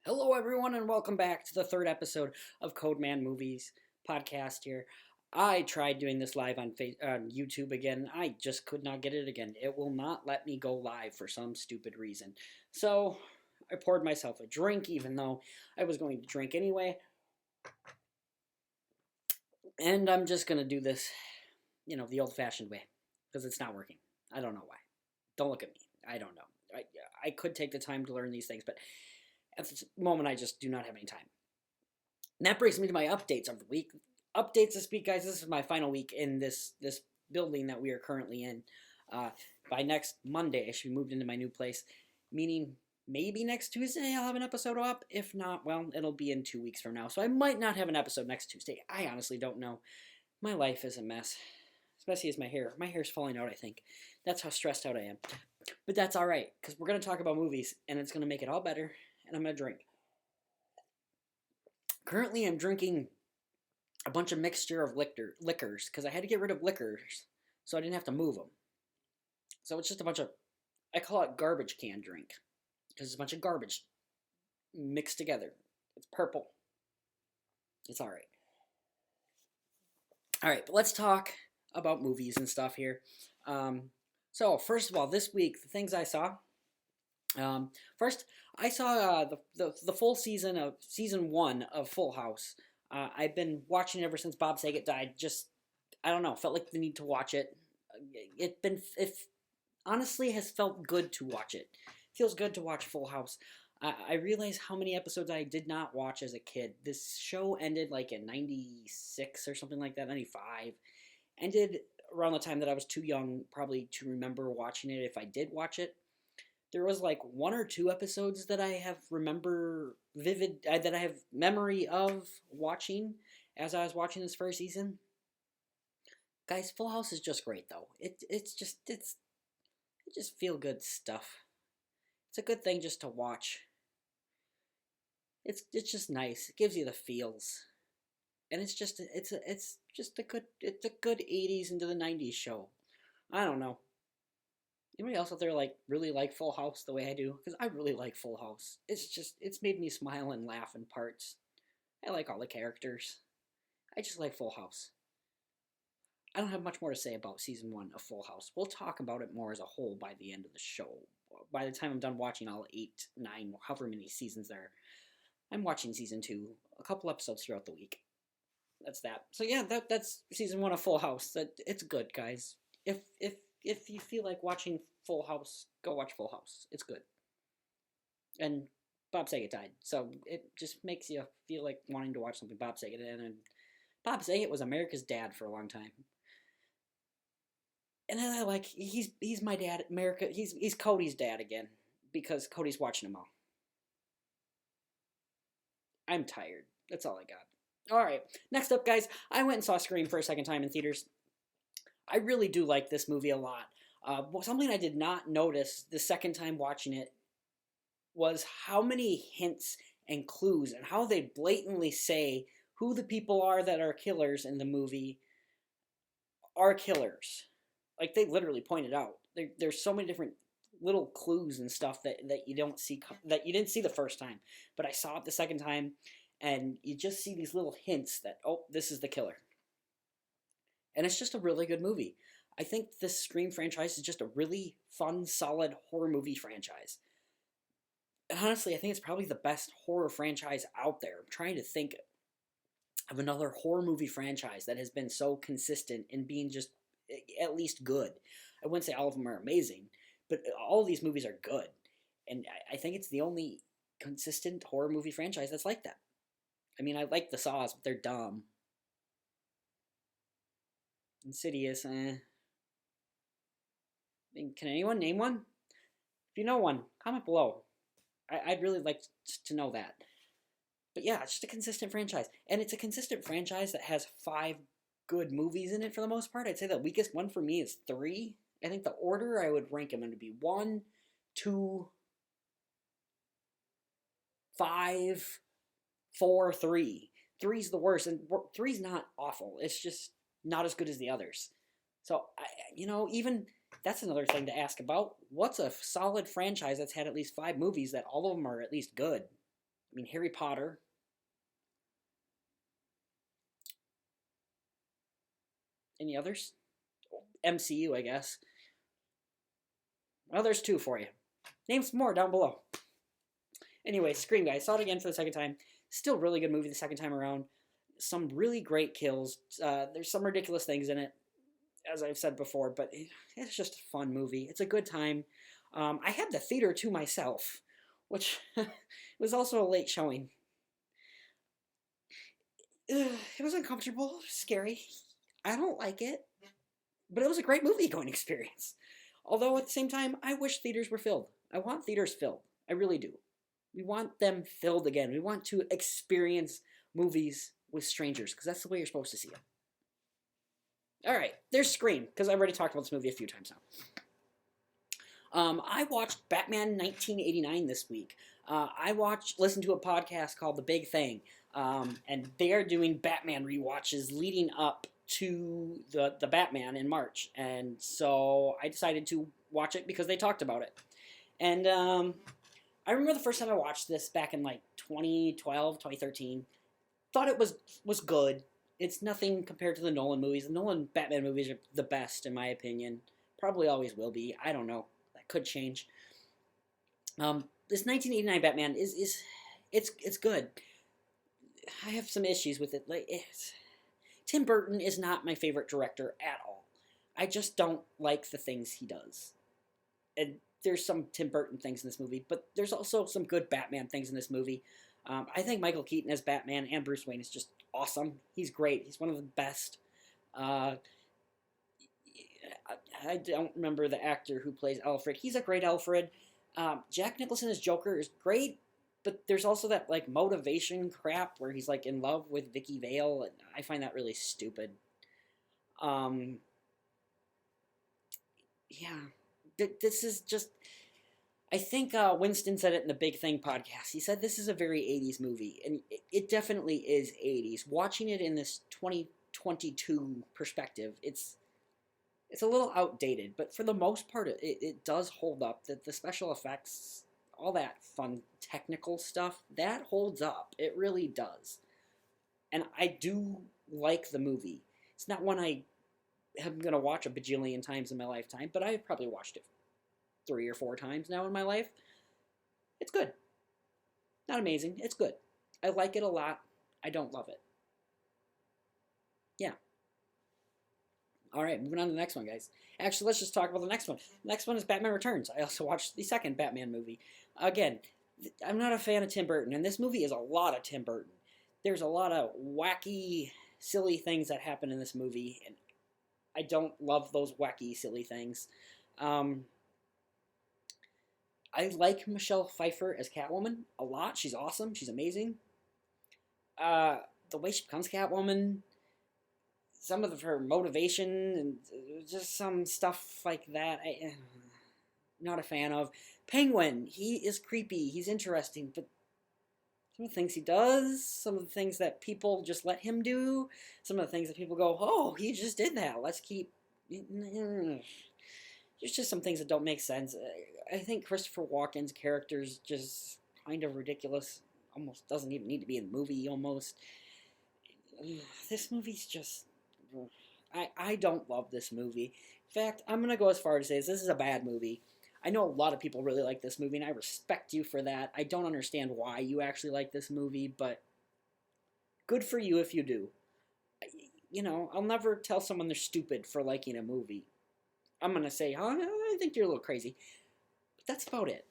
Hello, everyone, and welcome back to the third episode of Codeman Movies podcast here. I tried doing this live on YouTube again. I just could not get it again. It will not let me go live for some stupid reason. So I poured myself a drink, even though I was going to drink anyway. And I'm just going to do this, the old-fashioned way, because it's not working. I don't know why. Don't look at me. I don't know. I could take the time to learn these things, but at the moment, I just do not have any time. And that brings me to my updates of the week. Updates this week, guys. This is my final week in this building that we are currently in. By next Monday, I should be moved into my new place, meaning maybe next Tuesday I'll have an episode up. If not, well, it'll be in 2 weeks from now. So I might not have an episode next Tuesday. I honestly don't know. My life is a mess. As messy as my hair. My hair's falling out, I think. That's how stressed out I am. But that's alright, because we're going to talk about movies, and it's going to make it all better. And I'm going to drink. Currently, I'm drinking a bunch of mixture of liquors because I had to get rid of liquors so I didn't have to move them. So it's just a bunch of, I call it garbage can drink because it's a bunch of garbage mixed together. It's purple. It's all right. All right, but let's talk about movies and stuff here. So first of all, this week, the things I saw. First, I saw the full season of season 1 of Full House. I've been watching it ever since Bob Saget died. Just, I don't know, felt like the need to watch it. It honestly has felt good to watch it. Feels good to watch Full House. I realize how many episodes I did not watch as a kid. This show ended like in 96 or something like that, 95. Ended around the time that I was too young probably to remember watching it if I did watch it. There was like 1 or 2 episodes that I have that I have memory of watching as I was watching this first season. Guys, Full House is just great though. It just feel good stuff. It's a good thing just to watch. It's just nice. It gives you the feels, and it's just a good 80s into the 90s show. I don't know. Anybody else out there really like Full House the way I do? Because I really like Full House. It's made me smile and laugh in parts. I like all the characters. I just like Full House. I don't have much more to say about season 1 of Full House. We'll talk about it more as a whole by the end of the show. By the time I'm done watching all 8, 9, however many seasons there, I'm watching season 2, a couple episodes throughout the week. That's that. So yeah, that's season 1 of Full House. It's good, guys. If you feel like watching Full House, go watch Full House. It's good. And Bob Saget died, so it just makes you feel like wanting to watch something Bob Saget did. And Bob Saget was America's dad for a long time. And I like he's my dad. America. He's Cody's dad again because Cody's watching them all. I'm tired. That's all I got. All right. Next up, guys, I went and saw Scream for a second time in theaters. I really do like this movie a lot. Something I did not notice the second time watching it was how many hints and clues and how they blatantly say who the people are that are killers in the movie are killers. Like, they literally pointed out. There's so many different little clues and stuff that you don't see, that you didn't see the first time. But I saw it the second time, and you just see these little hints that, oh, this is the killer. And it's just a really good movie. I think this Scream franchise is just a really fun, solid horror movie franchise. And honestly, I think it's probably the best horror franchise out there. I'm trying to think of another horror movie franchise that has been so consistent in being just at least good. I wouldn't say all of them are amazing, but all of these movies are good. And I think it's the only consistent horror movie franchise that's like that. I mean, I like the Saws, but they're dumb. Insidious, I mean, can anyone name one? If you know one, comment below. I'd really like to know that. But yeah, it's just a consistent franchise. And it's a consistent franchise that has 5 good movies in it for the most part. I'd say the weakest one for me is 3. I think the order I would rank them in would be 1, 2, 5, 4, 3. 3's the worst, and 3's not awful. It's just not as good as the others. So, even that's another thing to ask about. What's a solid franchise that's had at least 5 movies that all of them are at least good? I mean, Harry Potter. Any others? MCU, I guess. Well, there's two for you. Name some more down below. Anyway, Scream, guys. Saw it again for the second time. Still really good movie the second time around. Some really great kills. There's some ridiculous things in it, as I've said before, but it's just a fun movie. It's a good time. I had the theater to myself, which was also a late showing. It was uncomfortable, scary. I don't like it, but it was a great movie-going experience. Although, at the same time, I wish theaters were filled. I want theaters filled. I really do. We want them filled again. We want to experience movies with strangers, because that's the way you're supposed to see them. Alright, there's Scream, because I've already talked about this movie a few times now. I watched Batman 1989 this week. I listened to a podcast called The Big Thing, and they are doing Batman rewatches leading up to the Batman in March, and so I decided to watch it because they talked about it. And I remember the first time I watched this back in like 2012, 2013. Thought it was good. It's nothing compared to the Nolan movies. The Nolan Batman movies are the best, in my opinion. Probably always will be. I don't know. That could change. This 1989 Batman it's good. I have some issues with it. Like, Tim Burton is not my favorite director at all. I just don't like the things he does. And there's some Tim Burton things in this movie, but there's also some good Batman things in this movie. I think Michael Keaton as Batman and Bruce Wayne is just awesome. He's great. He's one of the best. I don't remember the actor who plays Alfred. He's a great Alfred. Jack Nicholson as Joker is great, but there's also that like motivation crap where he's like in love with Vicky Vale, and I find that really stupid. Yeah, this is just. I think Winston said it in the Big Thing podcast. He said this is a very 80s movie, and it definitely is 80s. Watching it in this 2022 perspective, it's a little outdated, but for the most part, it does hold up. The special effects, all that fun technical stuff, that holds up. It really does. And I do like the movie. It's not one I am going to watch a bajillion times in my lifetime, but I've probably watched it 3 or 4 times now in my life. It's good. Not amazing. It's good. I like it a lot. I don't love it. Yeah. Alright, moving on to the next one, guys. Actually, let's just talk about the next one. The next one is Batman Returns. I also watched the second Batman movie. Again, I'm not a fan of Tim Burton, and this movie is a lot of Tim Burton. There's a lot of wacky, silly things that happen in this movie, and I don't love those wacky, silly things. I like Michelle Pfeiffer as Catwoman a lot. She's awesome. She's amazing. The way she becomes Catwoman, some of her motivation, and just some stuff like that, I'm not a fan of. Penguin, he is creepy. He's interesting, but some of the things he does, some of the things that people just let him do, some of the things that people go, oh, he just did that. Let's keep... There's just some things that don't make sense. I think Christopher Walken's character is just kind of ridiculous. Almost doesn't even need to be in the movie, almost. This movie's just... I don't love this movie. In fact, I'm going to go as far as to say this is a bad movie. I know a lot of people really like this movie, and I respect you for that. I don't understand why you actually like this movie, but good for you if you do. You know, I'll never tell someone they're stupid for liking a movie. I'm going to say, oh, I think you're a little crazy. But that's about it.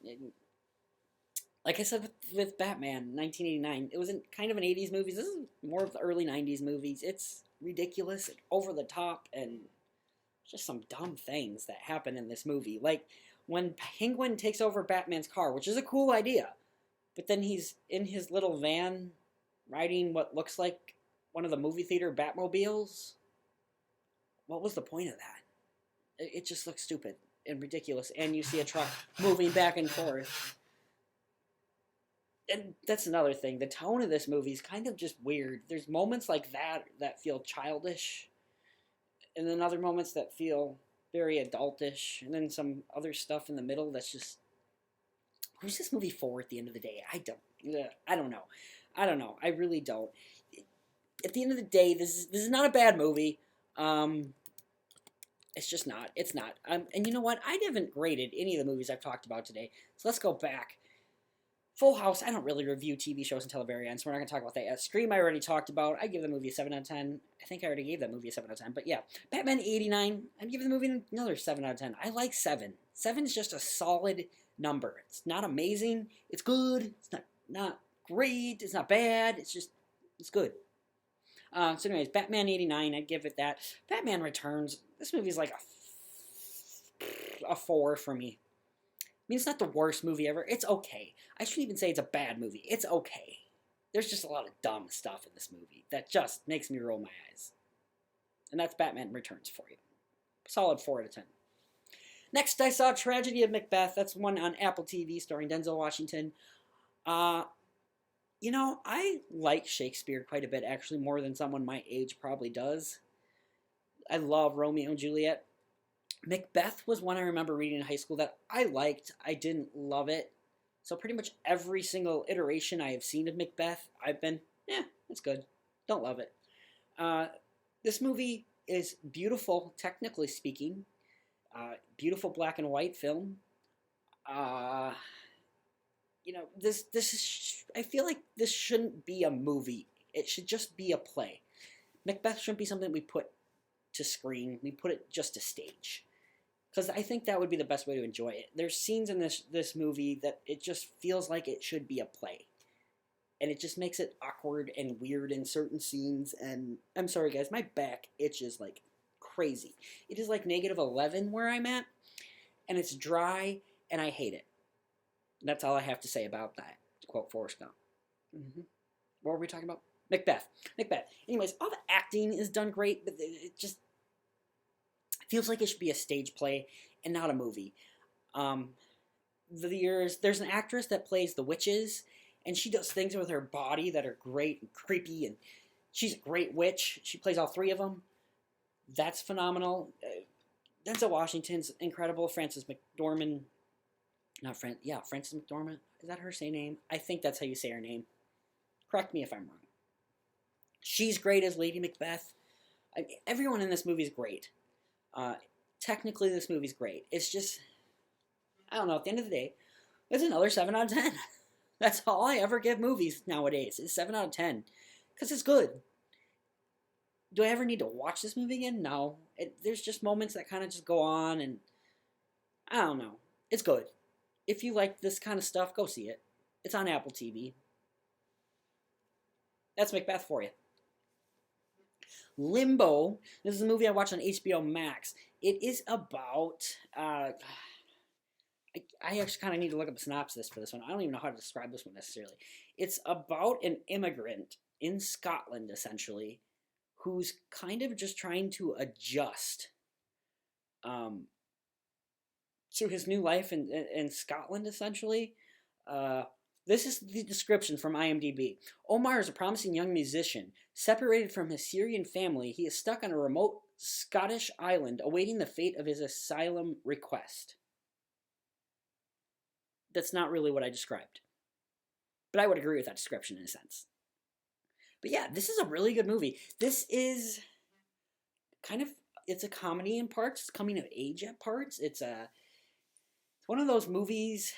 Like I said with Batman 1989, it was kind of an 80s movie. This is more of the early 90s movies. It's ridiculous and over the top and just some dumb things that happen in this movie. Like when Penguin takes over Batman's car, which is a cool idea, but then he's in his little van riding what looks like one of the movie theater Batmobiles. What was the point of that? It just looks stupid and ridiculous, and you see a truck moving back and forth. And that's another thing. The tone of this movie is kind of just weird. There's moments like that feel childish, and then other moments that feel very adultish, and then some other stuff in the middle that's just... Who's this movie for at the end of the day? I don't I don't know. I don't know. I really don't. At the end of the day, this is not a bad movie. It's just not. It's not. And you know what? I haven't graded any of the movies I've talked about today. So let's go back. Full House, I don't really review TV shows until the very end, so we're not going to talk about that yet. Scream, I already talked about. I give the movie a 7 out of 10. I think I already gave that movie a 7 out of 10. But yeah, Batman 89, I'd give the movie another 7 out of 10. I like 7. 7 is just a solid number. It's not amazing. It's good. It's not great. It's not bad. It's good. So anyways, Batman 89, I'd give it that. Batman Returns, this movie's like a 4 for me. I mean, it's not the worst movie ever. It's okay. I shouldn't even say it's a bad movie. It's okay. There's just a lot of dumb stuff in this movie that just makes me roll my eyes. And that's Batman Returns for you. Solid 4 out of 10. Next, I saw Tragedy of Macbeth. That's one on Apple TV starring Denzel Washington. You know, I like Shakespeare quite a bit, actually, more than someone my age probably does. I love Romeo and Juliet. Macbeth was one I remember reading in high school that I liked. I didn't love it. So pretty much every single iteration I have seen of Macbeth, I've been, it's good. Don't love it. This movie is beautiful, technically speaking. Beautiful black and white film. You know, this is, I feel like this shouldn't be a movie. It should just be a play. Macbeth shouldn't be something we put to screen. We put it just to stage. Because I think that would be the best way to enjoy it. There's scenes in this movie that it just feels like it should be a play. And it just makes it awkward and weird in certain scenes. And I'm sorry, guys, my back itches like crazy. It is like -11 where I'm at. And it's dry, and I hate it. That's all I have to say about that, to quote Forrest Gump. What were we talking about? Macbeth. Anyways, all the acting is done great, but it just feels like it should be a stage play and not a movie. There's an actress that plays the witches, and she does things with her body that are great and creepy, and she's a great witch. She plays all 3 of them. That's phenomenal. Denzel Washington's incredible. Frances McDormand. Frances McDormand. Is that her name? I think that's how you say her name. Correct me if I'm wrong. She's great as Lady Macbeth. Everyone in this movie is great. Technically, this movie's great. It's just, I don't know, at the end of the day, it's another 7 out of 10. That's all I ever give movies nowadays, is 7 out of 10. Because it's good. Do I ever need to watch this movie again? No. There's just moments that kind of just go on, and I don't know. It's good. If you like this kind of stuff, go see it. It's on Apple TV. That's Macbeth for you. Limbo. This is a movie I watched on HBO Max. It is about... I actually kind of need to look up a synopsis for this one. I don't even know how to describe this one necessarily. It's about an immigrant in Scotland, essentially, who's kind of just trying to adjust to his new life in Scotland, essentially. This is the description from IMDb. Omar is a promising young musician. Separated from his Syrian family, he is stuck on a remote Scottish island awaiting the fate of his asylum request. That's not really what I described. But I would agree with that description in a sense. But yeah, this is a really good movie. This is kind of, it's a comedy in parts. It's coming of age at parts. It's one of those movies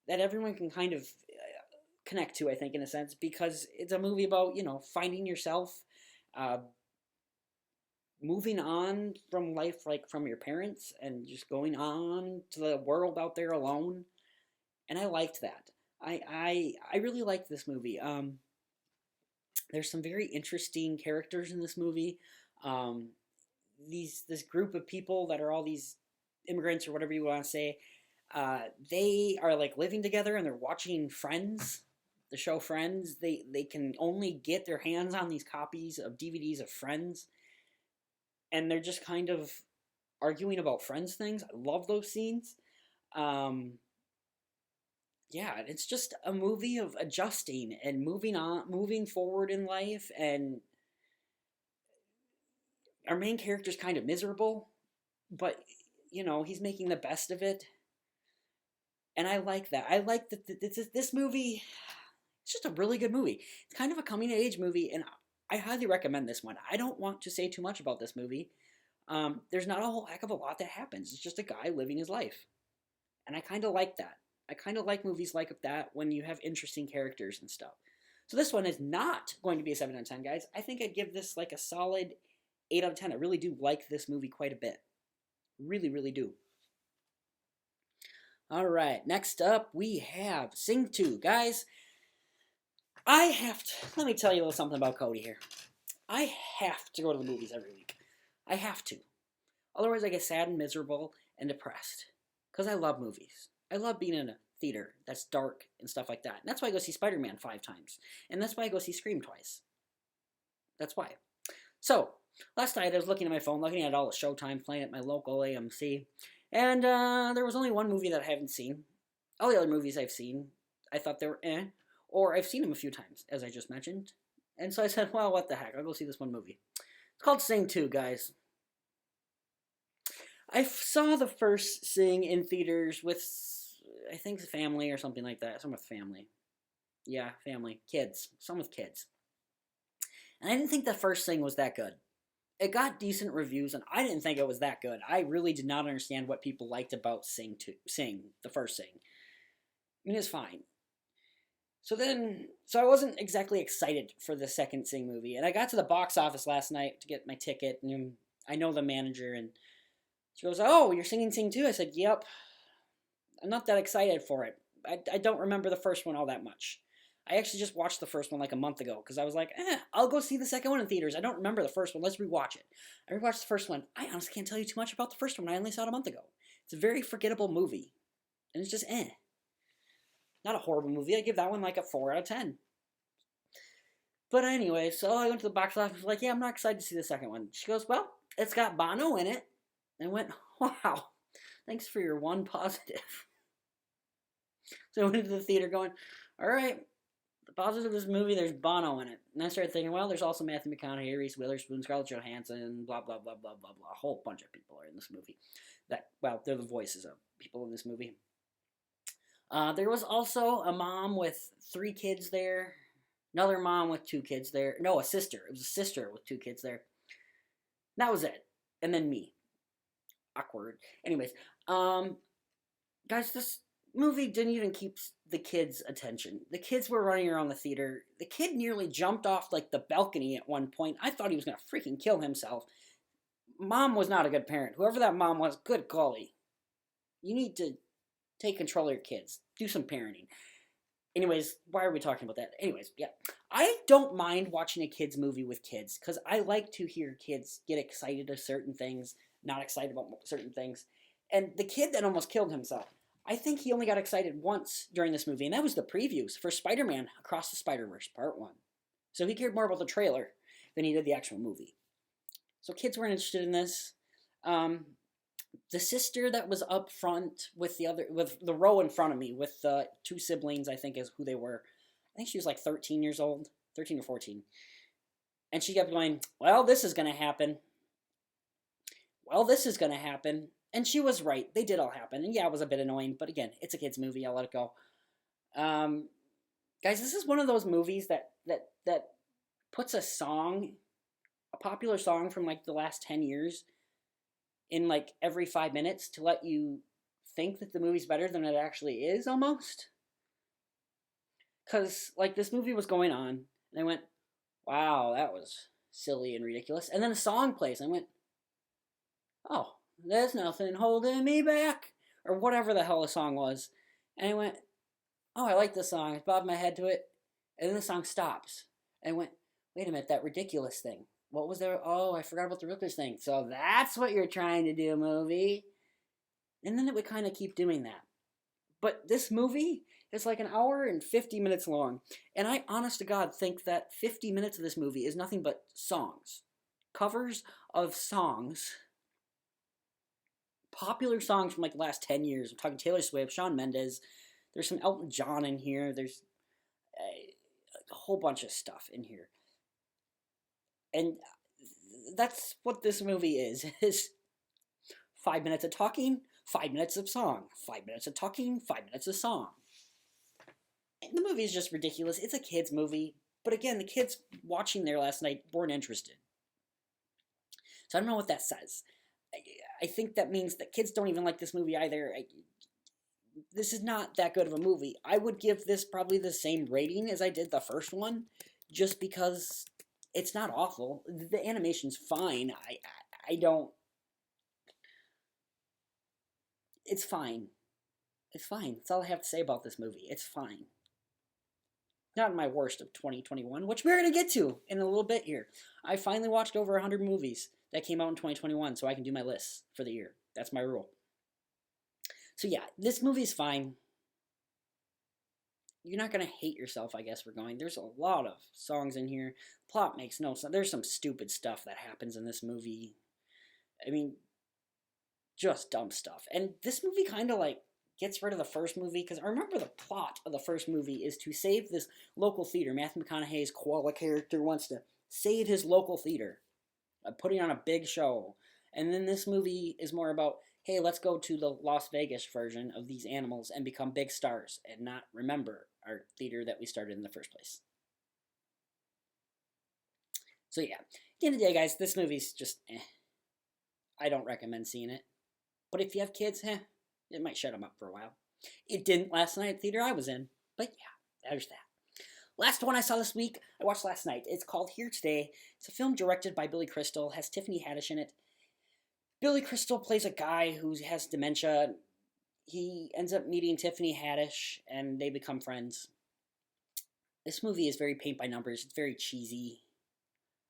that everyone can kind of connect to, I think, in a sense, because it's a movie about, finding yourself, moving on from life, like from your parents, and just going on to the world out there alone. And I liked that. I really liked this movie. There's some very interesting characters in this movie. This group of people that are all these immigrants, or whatever you want to say, they are like living together, and they're watching Friends, the show Friends. They can only get their hands on these copies of DVDs of Friends, and they're just kind of arguing about Friends things. I love those scenes. Yeah, it's just a movie of adjusting and moving forward in life, and our main character's kind of miserable, but, he's making the best of it, and I like that. I like that this movie, It's just a really good movie. It's kind of a coming-of-age movie, and I highly recommend this one. I don't want to say too much about this movie. There's not a whole heck of a lot that happens. It's just a guy living his life. And I kind of like that. I kind of like movies like that when you have interesting characters and stuff. So this one is not going to be a 7 out of 10, guys. I think I'd give this like a solid 8 out of 10. I really do like this movie quite a bit. Really, really do. All right, next up we have Sing 2. Guys, let me tell you a little something about Cody here. I have to go to the movies every week. I have to. Otherwise I get sad and miserable and depressed. Because I love movies. I love being in a theater that's dark and stuff like that. And that's why I go see Spider-Man 5 times. And that's why I go see Scream twice. That's why. So, last night I was looking at my phone, looking at all the showtime playing at my local AMC. And there was only one movie that I haven't seen. All the other movies I've seen, I thought they were or I've seen them a few times, as I just mentioned. And so I said, well, what the heck, I'll go see this one movie. It's called Sing 2, guys. I saw the first Sing in theaters with, I think, family or something like that. Some with family. Yeah, family. Kids. Some with kids. And I didn't think the first Sing was that good. It got decent reviews, and I didn't think it was that good. I really did not understand what people liked about Sing, the first Sing. I mean, it's fine. So I wasn't exactly excited for the second Sing movie. And I got to the box office last night to get my ticket, and I know the manager, and she goes, oh, you're singing Sing 2? I said, yep. I'm not that excited for it. I don't remember the first one all that much. I actually just watched the first one like a month ago because I was like, I'll go see the second one in theaters. I don't remember the first one. Let's rewatch it. I rewatched the first one. I honestly can't tell you too much about the first one. I only saw it a month ago. It's a very forgettable movie. And it's just Not a horrible movie. I give that one like a 4 out of 10. But anyway, so I went to the box office like, yeah, I'm not excited to see the second one. She goes, well, it's got Bono in it. And I went, wow, thanks for your one positive. So I went into the theater going, all right, the positive of this movie, there's Bono in it. And I started thinking, well, there's also Matthew McConaughey, Reese Witherspoon, Scarlett Johansson, blah, blah, blah, blah, blah, blah. A whole bunch of people are in this movie. They're the voices of people in this movie. There was also a mom with 3 kids there. Another mom with 2 kids there. No, a sister. It was a sister with 2 kids there. And that was it. And then me. Awkward. Anyways, guys, this movie didn't even keep the kids' attention. The kids were running around the theater. The kid nearly jumped off like the balcony at one point. I thought he was gonna freaking kill himself. Mom was not a good parent. Whoever that mom was, good golly. You need to take control of your kids. Do some parenting. Anyways, why are we talking about that? Anyways, yeah. I don't mind watching a kids movie with kids because I like to hear kids get excited to certain things, not excited about certain things. And the kid that almost killed himself, I think he only got excited once during this movie, and that was the previews for Spider-Man Across the Spider-Verse Part 1. So he cared more about the trailer than he did the actual movie. So kids weren't interested in this. The sister that was up front with the row in front of me with the 2 siblings, I think is who they were. I think she was like 13 years old, 13 or 14. And she kept going, well, this is going to happen. Well, this is going to happen. And she was right. They did all happen. And yeah, it was a bit annoying. But again, it's a kid's movie. I'll let it go. Guys, this is one of those movies that puts a popular song from like the last 10 years in like every 5 minutes to let you think that the movie's better than it actually is almost. Because like this movie was going on and I went, wow, that was silly and ridiculous. And then a song plays and I went, oh, there's nothing holding me back, or whatever the hell the song was. And I went, oh, I like this song. I bobbed my head to it. And then the song stops. And I went, wait a minute, that ridiculous thing. What was there? Oh, I forgot about the ridiculous thing. So that's what you're trying to do, movie. And then it would kind of keep doing that. But this movie is like an hour and 50 minutes long. And I, honest to God, think that 50 minutes of this movie is nothing but songs. Covers of songs. Popular songs from like the last 10 years. I'm talking Taylor Swift, Shawn Mendes. There's some Elton John in here. There's a whole bunch of stuff in here. And that's what this movie is 5 minutes of talking, 5 minutes of song, 5 minutes of talking, 5 minutes of song. The movie is just ridiculous. It's a kid's movie. But again, the kids watching there last night weren't interested. So I don't know what that says. I think that means that kids don't even like this movie either. This is not that good of a movie. I would give this probably the same rating as I did the first one, just because it's not awful. The animation's fine. I don't... It's fine. It's fine. That's all I have to say about this movie. It's fine. Not my worst of 2021, which we're going to get to in a little bit here. I finally watched over 100 movies that came out in 2021, so I can do my list for the year. That's my rule. So yeah, this movie's fine. You're not going to hate yourself, I guess we're going. There's a lot of songs in here. Plot makes no sense. There's some stupid stuff that happens in this movie. I mean, just dumb stuff. And this movie kind of like gets rid of the first movie, because I remember the plot of the first movie is to save this local theater. Matthew McConaughey's Koala character wants to save his local theater, putting on a big show. And then this movie is more about, hey, let's go to the Las Vegas version of these animals and become big stars and not remember our theater that we started in the first place. So yeah, at the end of the day, guys, this movie's just I don't recommend seeing it. But if you have kids, it might shut them up for a while. It didn't last night at the theater I was in, but yeah, there's that. Last one I saw this week, I watched last night. It's called Here Today. It's a film directed by Billy Crystal, has Tiffany Haddish in it. Billy Crystal plays a guy who has dementia. He ends up meeting Tiffany Haddish, and they become friends. This movie is very paint by numbers. It's very cheesy.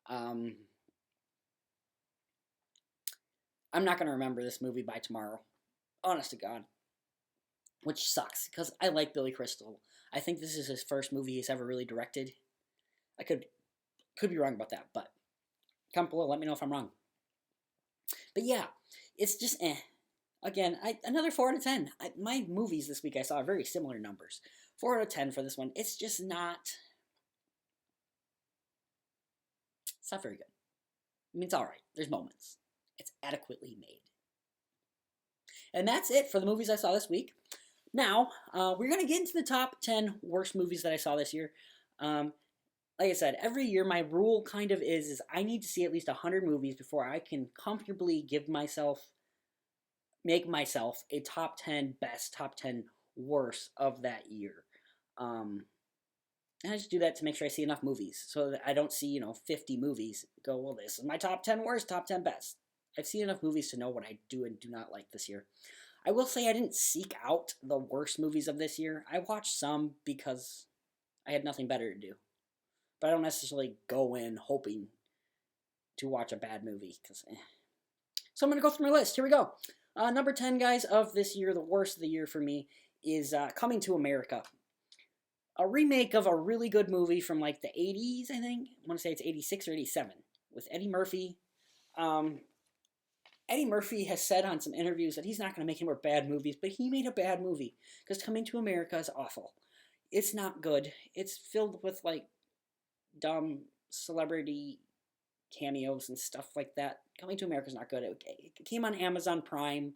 I'm not going to remember this movie by tomorrow. Honest to God. Which sucks, because I like Billy Crystal. I think this is his first movie he's ever really directed. I could be wrong about that, but comment below, let me know if I'm wrong. But yeah, it's just Again, another 4 out of 10. My movies this week I saw very similar numbers. 4 out of 10 for this one. It's just not... It's not very good. I mean, it's alright. There's moments. It's adequately made. And that's it for the movies I saw this week. Now, we're going to get into the top 10 worst movies that I saw this year. Like I said, every year my rule kind of is I need to see at least 100 movies before I can comfortably make myself a top 10 best, top 10 worst of that year. And I just do that to make sure I see enough movies so that I don't see, 50 movies. Go, well, this is my top 10 worst, top 10 best. I've seen enough movies to know what I do and do not like this year. I will say I didn't seek out the worst movies of this year. I watched some because I had nothing better to do. But I don't necessarily go in hoping to watch a bad movie. So I'm going to go through my list. Here we go. Number 10, guys, of this year, the worst of the year for me, is Coming to America. A remake of a really good movie from like the 80s, I think. I want to say it's 86 or 87 with Eddie Murphy. Eddie Murphy has said on some interviews that he's not going to make any more bad movies, but he made a bad movie because Coming to America is awful. It's not good. It's filled with like dumb celebrity cameos and stuff like that. Coming to America is not good. It came on Amazon Prime,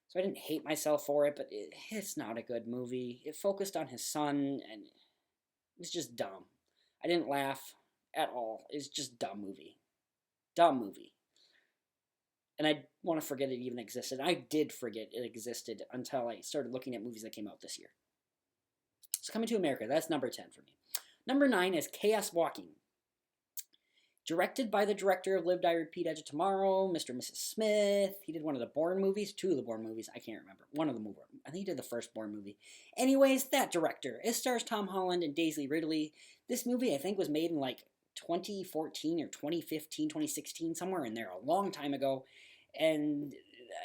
so I didn't hate myself for it, but it's not a good movie. It focused on his son, and it was just dumb. I didn't laugh at all. It's just dumb movie. Dumb movie. And I want to forget it even existed. I did forget it existed until I started looking at movies that came out this year. So Coming to America, that's number 10 for me. Number 9 is Chaos Walking. Directed by the director of Live, Die, Repeat, Edge of Tomorrow, Mr. and Mrs. Smith. He did one of the Bourne movies, 2 of the Bourne movies. I can't remember. One of them. I think he did the first Bourne movie. Anyways, that director. It stars Tom Holland and Daisy Ridley. This movie, I think, was made in like 2014 or 2015, 2016, somewhere in there, a long time ago. And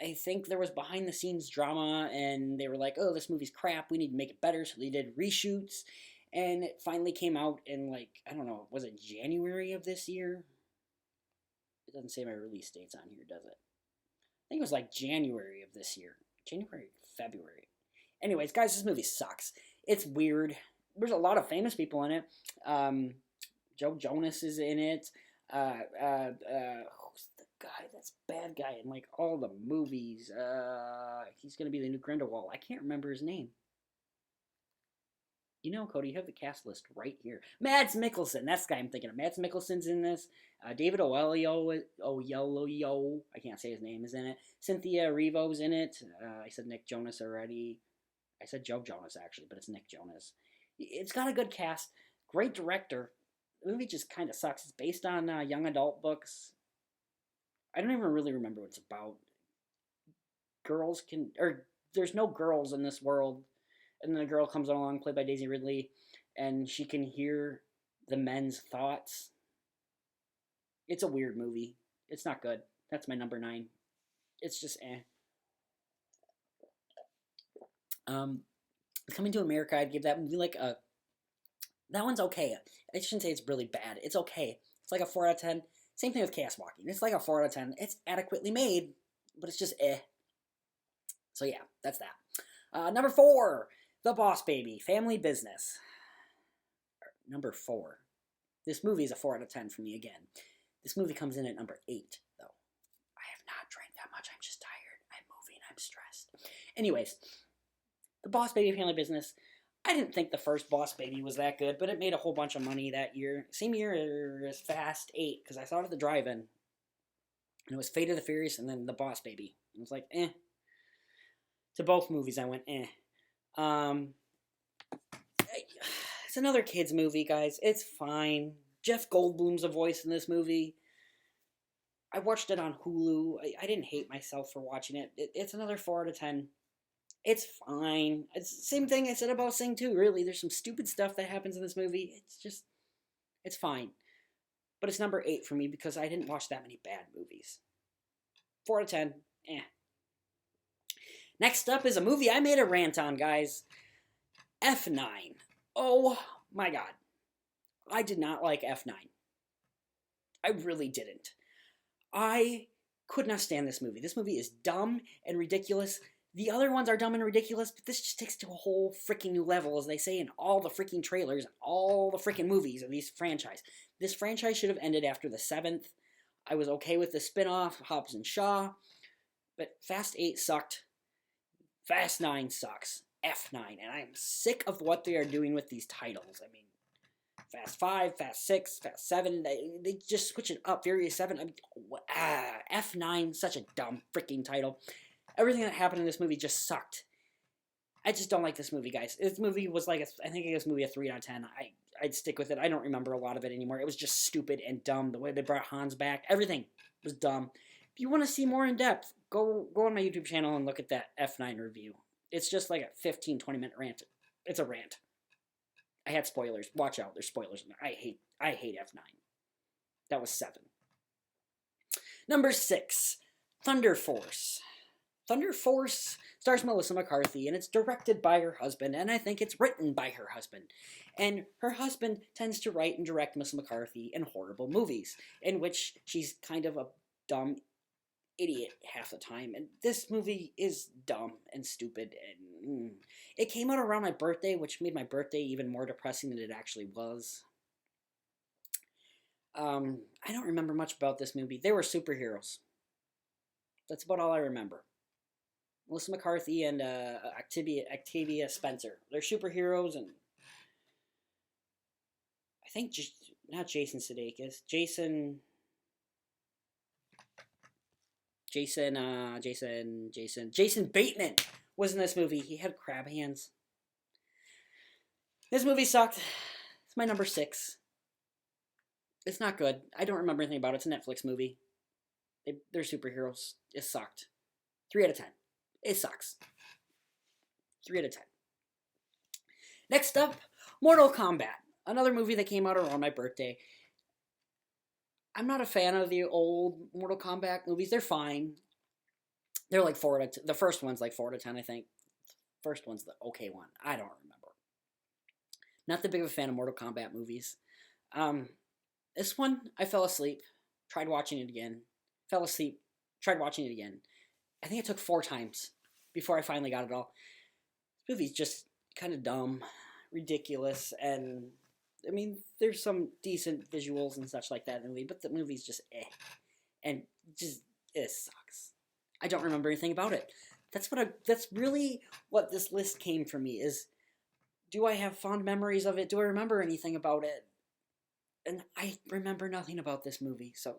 I think there was behind-the-scenes drama, and they were like, oh, this movie's crap, we need to make it better, so they did reshoots. And it finally came out in, like, I don't know, was it January of this year? It doesn't say my release dates on here, does it? I think it was, like, January of this year. January, February. Anyways, guys, this movie sucks. It's weird. There's a lot of famous people in it. Joe Jonas is in it. Who's the guy that's bad guy in, like, all the movies? He's going to be the new Grindelwald. I can't remember his name. Koda, you have the cast list right here. Mads Mikkelsen, that's the guy I'm thinking of. Mads Mikkelsen's in this. David Oyelowo, I can't say his name, is in it. Cynthia Erivo's in it. I said Nick Jonas already. I said Joe Jonas, actually, but it's Nick Jonas. It's got a good cast. Great director. The movie just kind of sucks. It's based on young adult books. I don't even really remember what it's about. There's no girls in this world. And then a girl comes along, played by Daisy Ridley, and she can hear the men's thoughts. It's a weird movie. It's not good. That's my number 9. It's just eh. Coming to America, I'd give that movie like a... That one's okay. I shouldn't say it's really bad. It's okay. It's like a 4 out of 10. Same thing with Chaos Walking. It's like a 4 out of 10. It's adequately made, but it's just eh. So yeah, that's that. Number 4, The Boss Baby, Family Business. Number 4. This movie is a 4 out of 10 for me again. This movie comes in at number 8, though. I have not drank that much. I'm just tired. I'm moving. I'm stressed. Anyways, The Boss Baby, Family Business. I didn't think the first Boss Baby was that good, but it made a whole bunch of money that year. Same year as Fast 8, because I saw it at the drive-in. And it was Fate of the Furious and then The Boss Baby. It was like, eh. To both movies, I went, eh. It's another kids movie, guys. It's fine. Jeff Goldblum's a voice in this movie. I watched it on Hulu. I didn't hate myself for watching it. It's another 4 out of 10. It's fine. It's the same thing I said about Sing 2, really. There's some stupid stuff that happens in this movie. It's fine. But it's number 8 for me because I didn't watch that many bad movies. 4 out of 10, eh. Next up is a movie I made a rant on, guys. F9. Oh my god. I did not like F9. I really didn't. I could not stand this movie. This movie is dumb and ridiculous. The other ones are dumb and ridiculous, but this just takes to a whole freaking new level, as they say in all the freaking trailers and all the freaking movies of these franchise. This franchise should have ended after the 7th. I was okay with the spin-off, Hobbs and Shaw, but Fast 8 sucked. Fast 9 sucks. F9, and I'm sick of what they are doing with these titles. I mean, Fast 5, Fast 6, Fast 7, they just switch it up. Furious 7, F9, such a dumb freaking title. Everything that happened in this movie just sucked. I just don't like this movie, guys. This movie was like, I think this movie a 3 out of 10. I'd stick with it. I don't remember a lot of it anymore. It was just stupid and dumb. The way they brought Hans back, everything was dumb. If you want to see more in depth, go on my YouTube channel and look at that F9 review. It's just like a 15-20 minute rant. It's a rant. I had spoilers. Watch out, there's spoilers in there. I hate F9. That was 7. Number 6, Thunder Force. Thunder Force stars Melissa McCarthy, and it's directed by her husband, and I think it's written by her husband. And her husband tends to write and direct Melissa McCarthy in horrible movies, in which she's kind of a dumb idiot half the time. And this movie is dumb and stupid, and it came out around my birthday, which made my birthday even more depressing than it actually was. I don't remember much about this movie. They were superheroes. That's about all I remember. Melissa McCarthy and Octavia Spencer. They're superheroes, and I think not Jason Sudeikis. Jason Bateman was in this movie. He had crab hands. This movie sucked. It's my number 6. It's not good. I don't remember anything about it. It's a Netflix movie. They're superheroes. It sucked. 3 out of 10. It sucks. 3 out of 10. Next up, Mortal Kombat. Another movie that came out around my birthday. I'm not a fan of the old Mortal Kombat movies. They're fine. They're like 4 out of 10. The first one's like 4 out of 10, I think. First one's the okay one. I don't remember. Not the big of a fan of Mortal Kombat movies. This one, I fell asleep. Tried watching it again. Fell asleep. Tried watching it again. I think it took 4 times before I finally got it all. This movie's just kind of dumb, ridiculous, and I mean, there's some decent visuals and such like that in the movie, but the movie's just eh. And just, it sucks. I don't remember anything about it. That's really what this list came for me, is Do I have fond memories of it? Do I remember anything about it? And I remember nothing about this movie. So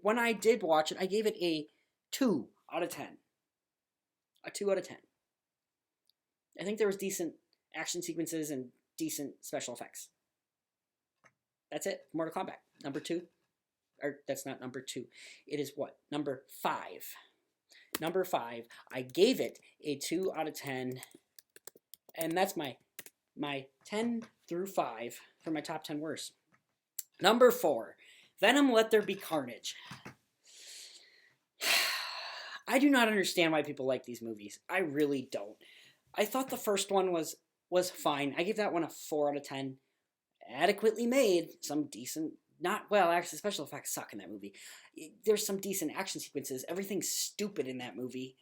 when I did watch it, I gave it a 2 out of 10. A 2 out of 10. I think there was decent action sequences and decent special effects. That's it. Mortal Kombat. Number 2. Or that's not number 2. It is what? Number 5. Number 5. I gave it a 2 out of 10. And that's my 10 through 5 for my top 10 worst. Number 4. Venom Let There Be Carnage. I do not understand why people like these movies. I really don't. I thought the first one was fine. I give that one a 4 out of 10. Adequately made. Some decent... Not... Well, actually, special effects suck in that movie. There's some decent action sequences. Everything's stupid in that movie.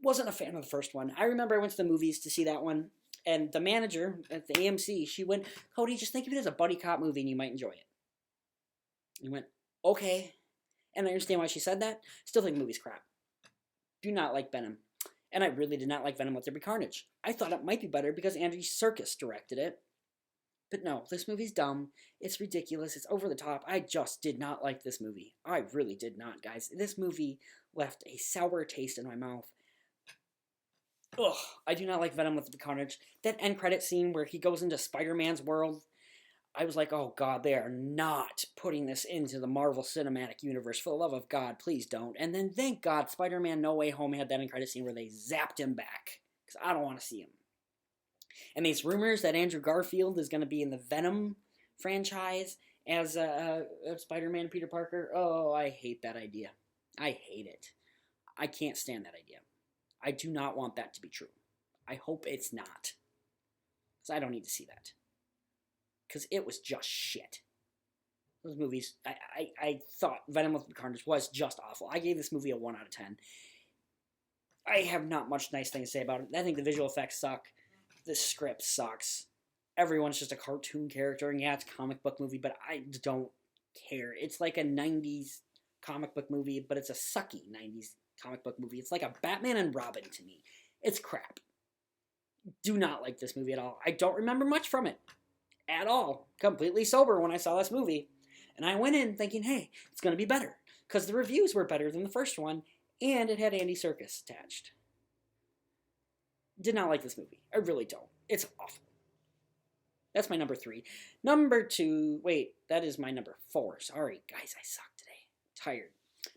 Wasn't a fan of the first one. I remember I went to the movies to see that one, and the manager at the AMC, she went, Cody, just think of it as a buddy cop movie and you might enjoy it. I went, okay. And I understand why she said that. Still think the movie's crap. Do not like Venom. And I really did not like Venom Let There Be Carnage. I thought it might be better because Andy Serkis directed it. But no, this movie's dumb. It's ridiculous. It's over the top. I just did not like this movie. I really did not, guys. This movie left a sour taste in my mouth. Ugh, I do not like Venom Let There Be Carnage. That end credit scene where he goes into Spider-Man's world, I was like, oh god, they are not putting this into the Marvel Cinematic Universe. For the love of God, please don't. And then, thank God, Spider-Man No Way Home had that end credit scene where they zapped him back. Because I don't want to see him. And these rumors that Andrew Garfield is going to be in the Venom franchise as Spider-Man Peter Parker. Oh, I hate that idea. I hate it. I can't stand that idea. I do not want that to be true. I hope it's not. Because I don't need to see that. Because it was just shit. Those movies, I thought Venom Let There Be Carnage was just awful. I gave this movie a 1 out of 10. I have not much nice thing to say about it. I think the visual effects suck. The script sucks. Everyone's just a cartoon character. And yeah, it's a comic book movie, but I don't care. It's like a 90s comic book movie, but it's a sucky 90s comic book movie. It's like a Batman and Robin to me. It's crap. Do not like this movie at all. I don't remember much from it. At all. Completely sober when I saw this movie. And I went in thinking, hey, it's going to be better. Because the reviews were better than the first one, and it had Andy Serkis attached. Did not like this movie. I really don't. It's awful. That's my number 3. Number 2, wait, that is my number 4. Sorry, guys, I suck today. Tired.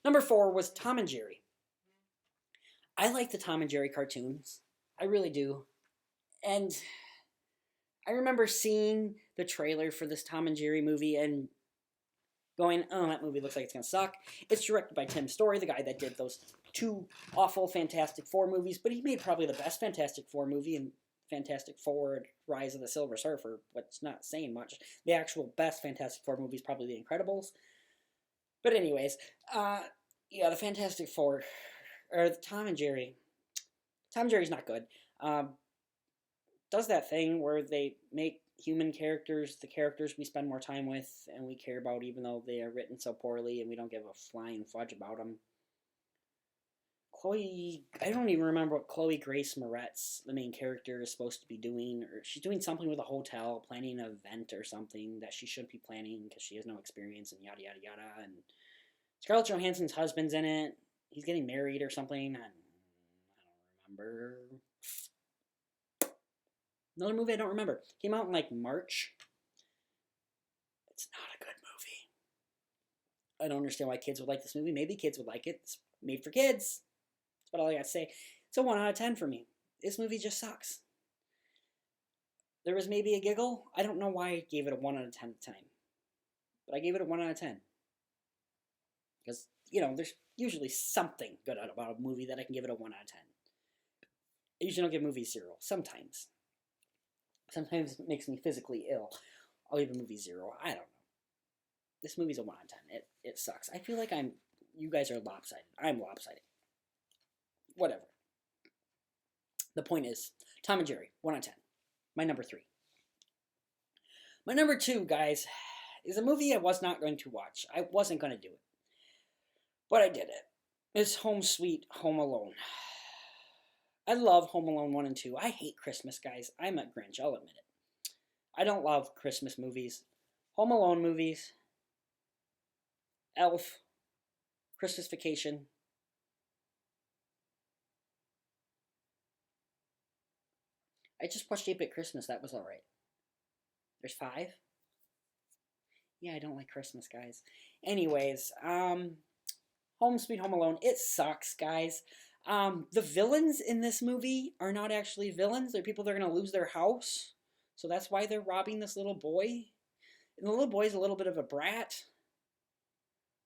Number 4 was Tom and Jerry. I like the Tom and Jerry cartoons. I really do. And I remember seeing the trailer for this Tom and Jerry movie and going, oh, that movie looks like it's going to suck. It's directed by Tim Story, the guy that did those 2 awful Fantastic Four movies, but he made probably the best Fantastic Four movie in Fantastic Four Rise of the Silver Surfer, what's not saying much. The actual best Fantastic Four movie is probably The Incredibles. But anyways, yeah, the Fantastic Four, or Tom and Jerry. Tom and Jerry's not good. Does that thing where they make human characters the characters we spend more time with and we care about, even though they are written so poorly and we don't give a flying fudge about them. I don't even remember what Chloe Grace Moretz, the main character, is supposed to be doing. Or she's doing something with a hotel, planning an event or something that she shouldn't be planning because she has no experience and yada yada yada. And Scarlett Johansson's husband's in it. He's getting married or something. I don't remember. Another movie I don't remember. Came out in like March. It's not a good movie. I don't understand why kids would like this movie. Maybe kids would like it. It's made for kids. That's about all I got to say. It's a 1 out of 10 for me. This movie just sucks. There was maybe a giggle. I don't know why I gave it a 1 out of 10 at the time. But I gave it a 1 out of 10. Because, you know, there's usually something good about a movie that I can give it a 1 out of 10. I usually don't give movies 0. Sometimes. Sometimes it makes me physically ill. I'll give a movie 0. I don't know. This movie's a 1 out of 10. It sucks. I feel like you guys are lopsided. I'm lopsided. Whatever. The point is, Tom and Jerry, 1 out of 10. My number 3. My number 2, guys, is a movie I was not going to watch. I wasn't going to do it. But I did it. It's Home Sweet Home Alone. I love Home Alone 1 and 2. I hate Christmas, guys. I'm a Grinch, I'll admit it. I don't love Christmas movies. Home Alone movies, Elf, Christmas Vacation. I just watched 8-Bit Christmas. That was alright. There's 5? Yeah, I don't like Christmas, guys. Anyways, Home Sweet Home Alone. It sucks, guys. The villains in this movie are not actually villains. They're people that are going to lose their house. So that's why they're robbing this little boy. And the little boy's a little bit of a brat.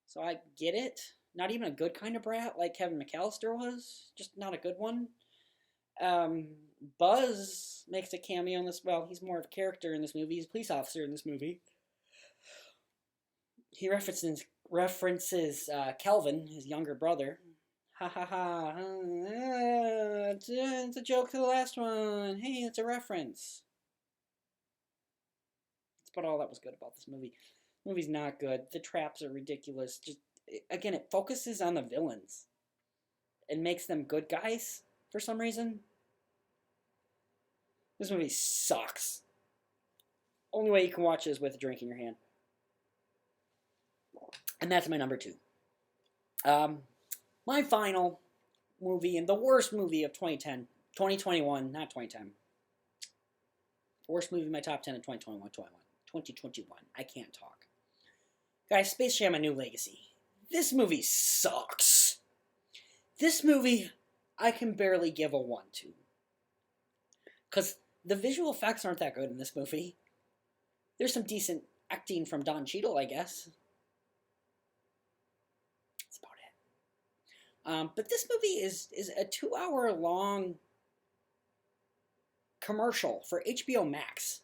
So I get it. Not even a good kind of brat like Kevin McAllister was. Just not a good one. Buzz makes a cameo in this. Well, he's more of a character in this movie. He's a police officer in this movie. He references Kelvin, his younger brother. Ha ha ha. It's a joke to the last one. Hey, it's a reference. That's about all that was good about this movie. The movie's not good. The traps are ridiculous. Just again, it focuses on the villains and makes them good guys for some reason. This movie sucks. Only way you can watch it is with a drink in your hand. And that's my number 2. My final movie, and the worst movie of 2021, not 2010. Worst movie in my top 10 of 2021. I can't talk. Guys, Space Jam: A New Legacy. This movie sucks. This movie, I can barely give a 1 to. Because the visual effects aren't that good in this movie. There's some decent acting from Don Cheadle, I guess. That's about it. But this movie is a 2-hour-long commercial for HBO Max.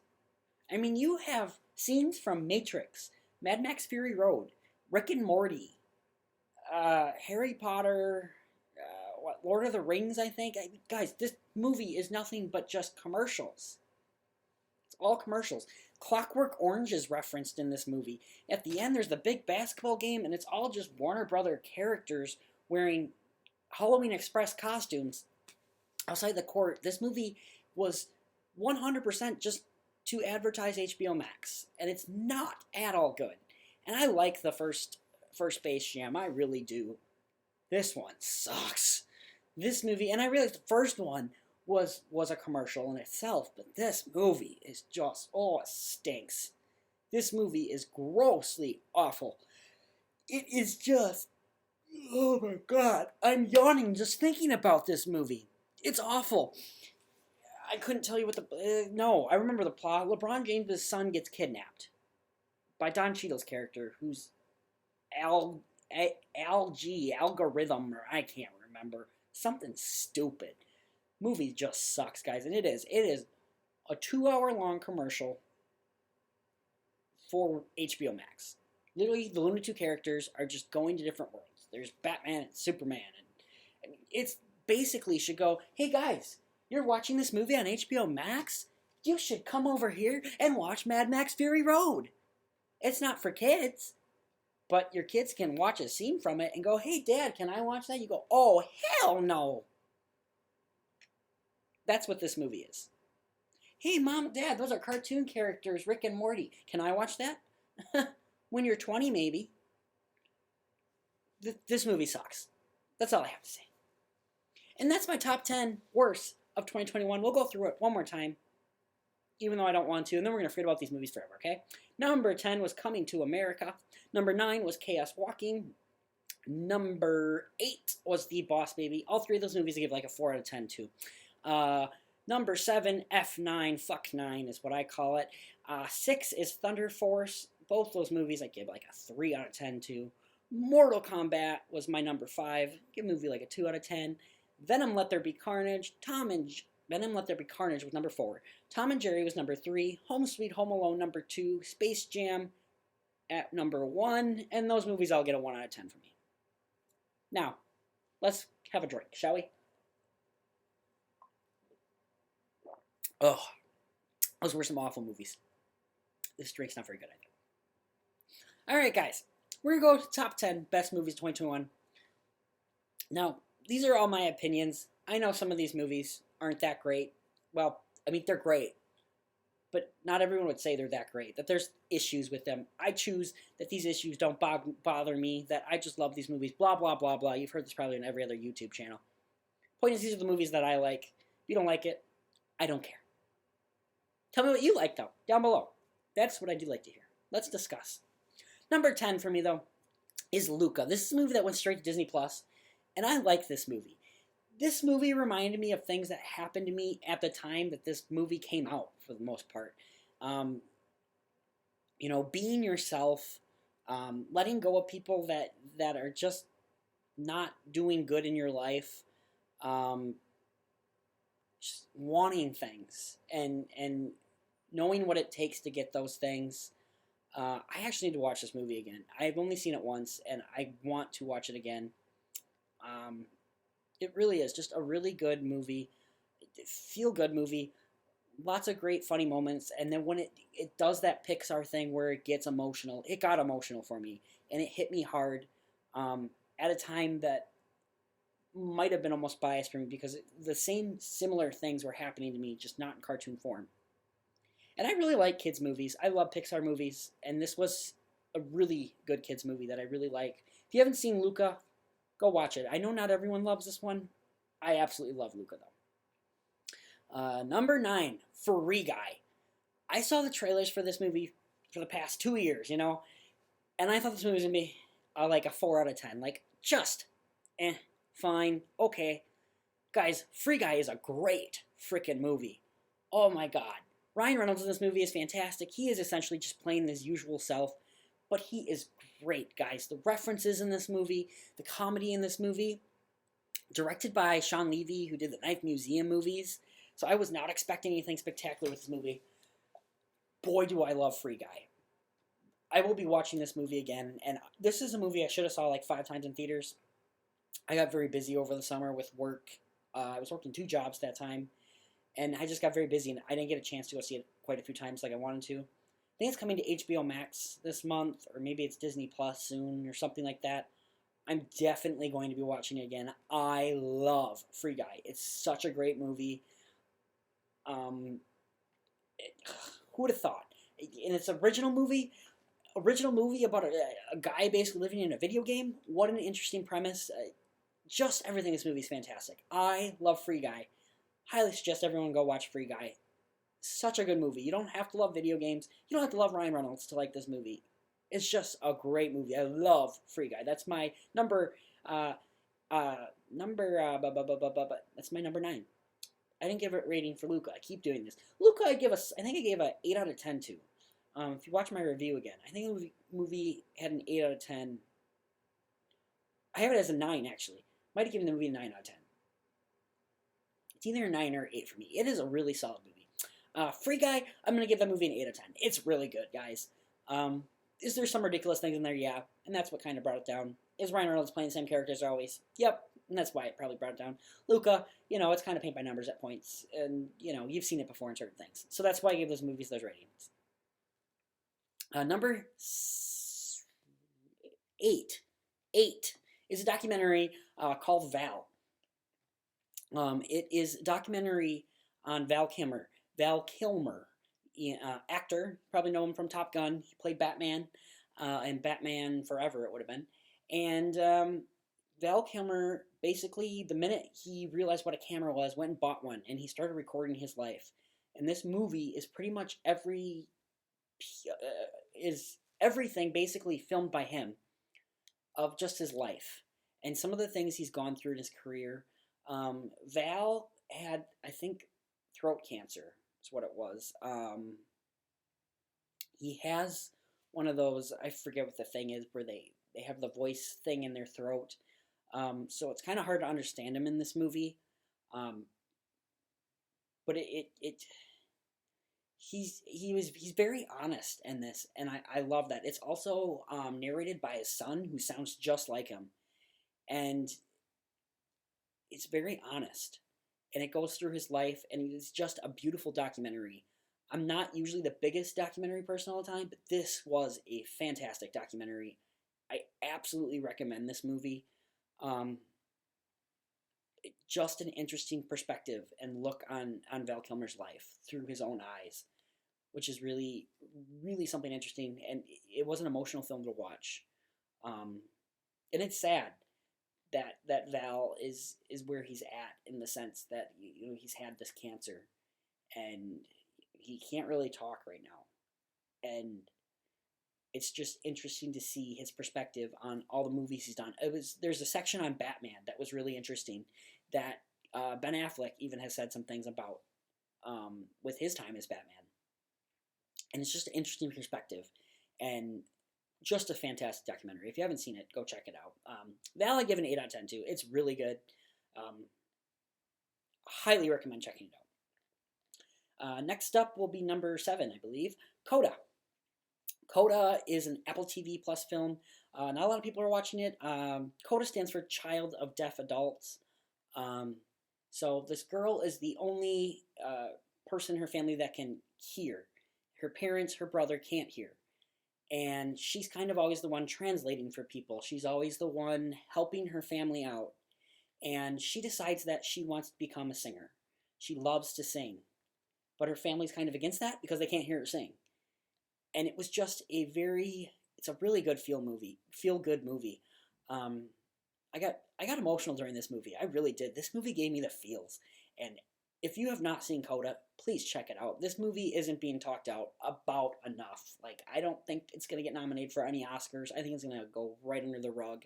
I mean, you have scenes from Matrix, Mad Max Fury Road, Rick and Morty, Harry Potter, Lord of the Rings, I think. Guys, this movie is nothing but just commercials. It's all commercials. Clockwork Orange is referenced in this movie. At the end, there's the big basketball game, and it's all just Warner Brother characters wearing Halloween Express costumes outside the court. This movie was 100% just to advertise HBO Max, and it's not at all good. And I like the first Space Jam. I really do. This one sucks. This movie, and I realized the first one was a commercial in itself, but this movie is just, it stinks. This movie is grossly awful. It is just, oh my god, I'm yawning just thinking about this movie. It's awful. I couldn't tell you what no, I remember the plot. LeBron James' son gets kidnapped by Don Cheadle's character, who's algorithm, or I can't remember. Something stupid. Movie just sucks, guys, and it is. It is a 2-hour-long commercial for HBO Max. Literally, the Looney Tunes characters are just going to different worlds. There's Batman and Superman, and it's basically should go, hey guys, you're watching this movie on HBO Max? You should come over here and watch Mad Max Fury Road. It's not for kids, but your kids can watch a scene from it and go, hey Dad, can I watch that? You go, oh hell no. That's what this movie is. Hey Mom, Dad, those are cartoon characters, Rick and Morty. Can I watch that? When you're 20, maybe. This movie sucks. That's all I have to say. And that's my top 10 worst of 2021. We'll go through it one more time, even though I don't want to, and then we're going to forget about these movies forever, okay? Number 10 was Coming to America. Number 9 was Chaos Walking. Number 8 was The Boss Baby. All three of those movies I give like a 4 out of 10 to. Number 7, F9, Fuck 9 is what I call it. 6 is Thunder Force. Both those movies I give like a 3 out of 10 to. Mortal Kombat was my number 5. Give the movie like a 2 out of 10. Venom Let There Be Carnage. Venom Let There Be Carnage was number 4. Tom and Jerry was number 3. Home Sweet Home Alone number 2. Space Jam at number 1. And those movies all get a 1 out of 10 from me. Now, let's have a drink, shall we? Oh, those were some awful movies. This drink's not very good either. Alright, guys. We're going to go to top 10 best movies of 2021. Now, these are all my opinions. I know some of these movies aren't that great. Well, I mean, they're great, but not everyone would say they're that great, that there's issues with them. I choose that these issues don't bother me, that I just love these movies, blah, blah, blah, blah. You've heard this probably on every other YouTube channel. Point is, these are the movies that I like. If you don't like it, I don't care. Tell me what you like, though, down below. That's what I do like to hear. Let's discuss. Number 10 for me, though, is Luca. This is a movie that went straight to Disney+, and I like this movie. This movie reminded me of things that happened to me at the time that this movie came out, for the most part. You know, being yourself, letting go of people that are just not doing good in your life, just wanting things, and knowing what it takes to get those things. I actually need to watch this movie again. I've only seen it once, and I want to watch it again. It really is just a really good movie, feel-good movie, lots of great funny moments, and then when it does that Pixar thing where it gets emotional, it got emotional for me, and it hit me hard at a time that might have been almost biased for me because the same similar things were happening to me, just not in cartoon form. And I really like kids' movies. I love Pixar movies, and this was a really good kids' movie that I really like. If you haven't seen Luca, go watch it. I know not everyone loves this one. I absolutely love Luca, though. Number 9, Free Guy. I saw the trailers for this movie for the past 2 years, you know, and I thought this movie was going to be like a 4 out of 10. Like, just, fine, okay. Guys, Free Guy is a great freaking movie. Oh my god. Ryan Reynolds in this movie is fantastic. He is essentially just playing his usual self, but he is great, guys. The references in this movie, the comedy in this movie, directed by Sean Levy, who did the Knife Museum movies. So I was not expecting anything spectacular with this movie. Boy, do I love Free Guy. I will be watching this movie again, and this is a movie I should have saw like 5 times in theaters. I got very busy over the summer with work. I was working 2 jobs that time, and I just got very busy, and I didn't get a chance to go see it quite a few times like I wanted to. I think it's coming to HBO Max this month, or maybe it's Disney Plus soon, or something like that. I'm definitely going to be watching it again. I love Free Guy. It's such a great movie. Who would have thought? And it's original movie about a guy basically living in a video game. What an interesting premise. Just everything in this movie is fantastic. I love Free Guy. Highly suggest everyone go watch Free Guy. Such a good movie. You don't have to love video games. You don't have to love Ryan Reynolds to like this movie. It's just a great movie. I love Free Guy. That's my number. That's my number 9. I didn't give it a rating for Luca. I keep doing this. Luca, I think I gave a 8 out of 10 to. If you watch my review again, I think the movie had an 8 out of 10. I have it as a 9 actually. Might have given the movie a 9 out of 10. It's either a 9 or 8 for me. It is a really solid movie. Free Guy, I'm going to give that movie an 8 out of 10. It's really good, guys. Is there some ridiculous things in there? Yeah. And that's what kind of brought it down. Is Ryan Reynolds playing the same characters always? Yep. And that's why it probably brought it down. Luca, you know, it's kind of paint by numbers at points. And, you know, you've seen it before in certain things. So that's why I gave those movies those ratings. Number 8. 8 is a documentary called Val. It is a documentary on Val Kilmer. Actor, probably know him from Top Gun. He played Batman, and Batman Forever it would have been. And Val Kilmer, basically, the minute he realized what a camera was, went and bought one, and he started recording his life. And this movie is pretty much everything basically filmed by him of just his life and some of the things he's gone through in his career. Val had, I think, throat cancer. Is what it was. He has one of those, I forget what the thing is, where they have the voice thing in their throat. So it's kind of hard to understand him in this movie. But he's very honest in this, and I love that. It's also narrated by his son, who sounds just like him, and it's very honest. And it goes through his life, and it's just a beautiful documentary. I'm not usually the biggest documentary person all the time, but this was a fantastic documentary. I absolutely recommend this movie. just an interesting perspective and look on Val Kilmer's life through his own eyes, which is really, really something interesting. And it was an emotional film to watch. And it's sad that Val is where he's at, in the sense that he's had this cancer and he can't really talk right now. And it's just interesting to see his perspective on all the movies he's done. There's a section on Batman that was really interesting that Ben Affleck even has said some things about with his time as Batman. And it's just an interesting perspective and just a fantastic documentary. If you haven't seen it, go check it out. Val, I give an 8 out of 10 too. It's really good. Highly recommend checking it out. Next up will be number 7, I believe, Koda. Koda is an Apple TV Plus film. Not a lot of people are watching it. Koda stands for Child of Deaf Adults. So this girl is the only person in her family that can hear. Her parents, her brother can't hear. And she's kind of always the one translating for people. She's always the one helping her family out. And she decides that she wants to become a singer. She loves to sing. But her family's kind of against that because they can't hear her sing. And it was just it's a really good feel-good movie. I got emotional during this movie. I really did. This movie gave me the feels. And if you have not seen Koda, please check it out. This movie isn't being talked about enough. Like, I don't think it's going to get nominated for any Oscars. I think it's going to go right under the rug.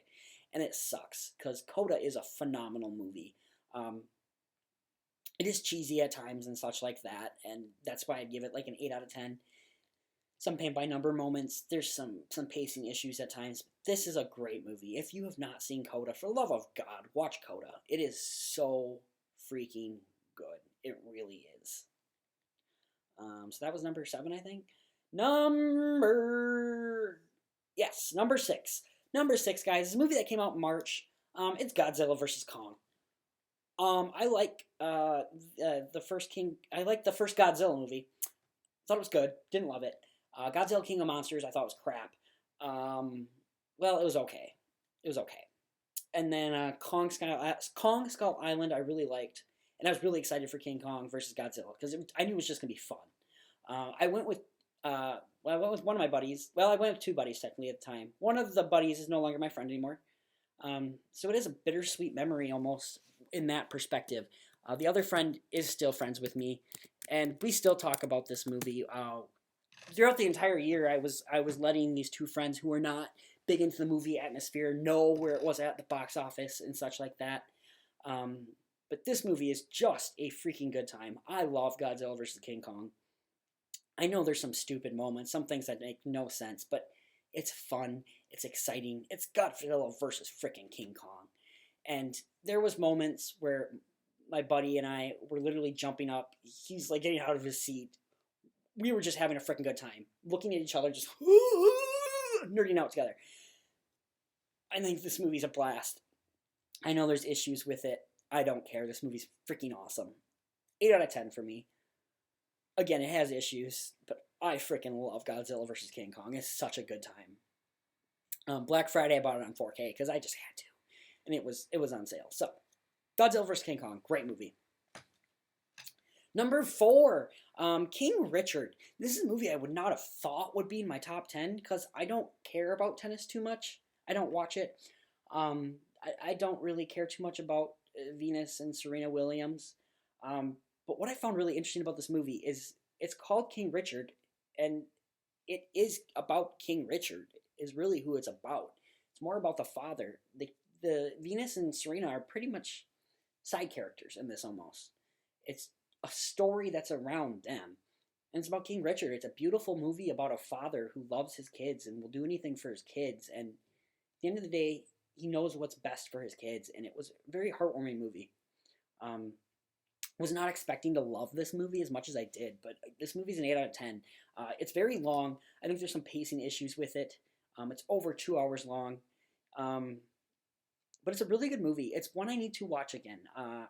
And it sucks, because Koda is a phenomenal movie. It is cheesy at times and such like that, and that's why I'd give it like an 8 out of 10. Some paint-by-number moments. There's some pacing issues at times. This is a great movie. If you have not seen Koda, for the love of God, watch Koda. It is so freaking good. It really is. So that was number 7, I think. Number 6. Number 6, guys, is a movie that came out in March. It's Godzilla vs. Kong. I like the first Godzilla movie. Thought it was good. Didn't love it. Godzilla King of Monsters, I thought was crap. Well, it was okay. It was okay. And then Kong Skull Island, I really liked. And I was really excited for King Kong versus Godzilla, because I knew it was just going to be fun. I went with one of my buddies. Well, I went with 2 buddies, technically, at the time. One of the buddies is no longer my friend anymore. So it is a bittersweet memory, almost, in that perspective. The other friend is still friends with me, and we still talk about this movie. Throughout the entire year, I was letting these 2 friends who were not big into the movie atmosphere know where it was at the box office and such like that. But this movie is just a freaking good time. I love Godzilla vs. King Kong. I know there's some stupid moments, some things that make no sense, but it's fun, it's exciting, it's Godzilla versus freaking King Kong. And there was moments where my buddy and I were literally jumping up. He's like getting out of his seat. We were just having a freaking good time, looking at each other, just nerding out together. I think this movie's a blast. I know there's issues with it. I don't care. This movie's freaking awesome. 8 out of 10 for me. Again, it has issues, but I freaking love Godzilla vs. King Kong. It's such a good time. Black Friday, I bought it on 4K because I just had to, and it was on sale. So, Godzilla vs. King Kong, great movie. Number 4, King Richard. This is a movie I would not have thought would be in my top 10 because I don't care about tennis too much. I don't watch it. I don't really care too much about Venus and Serena Williams. But what I found really interesting about this movie is it's called King Richard, and it is about King Richard, is really who it's about. It's more about the father. The Venus and Serena are pretty much side characters in this almost. It's a story that's around them. And it's about King Richard. It's a beautiful movie about a father who loves his kids and will do anything for his kids. And at the end of the day, he knows what's best for his kids. And it was a very heartwarming movie. Was not expecting to love this movie as much as I did, but this movie's an 8 out of 10. It's very long. I think there's some pacing issues with it. It's over 2 hours long. But it's a really good movie. It's one I need to watch again. I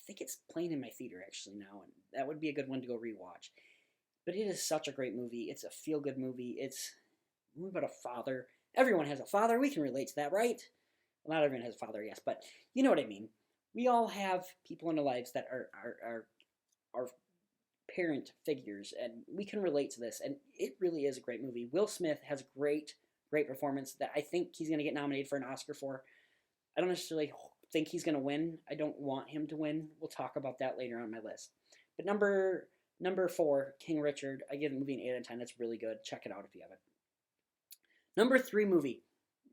think it's playing in my theater actually now, and that would be a good one to go rewatch. But it is such a great movie. It's a feel-good movie. It's a movie about a father. Everyone has a father. We can relate to that, right? Well, not everyone has a father, yes, but you know what I mean. We all have people in our lives that are parent figures, and we can relate to this. And it really is a great movie. Will Smith has a great performance that I think he's going to get nominated for an Oscar for. I don't necessarily think he's going to win. I don't want him to win. We'll talk about that later on my list. But number 4, King Richard. I give the movie an 8 out of 10. That's really good. Check it out if you haven't. Number 3 movie.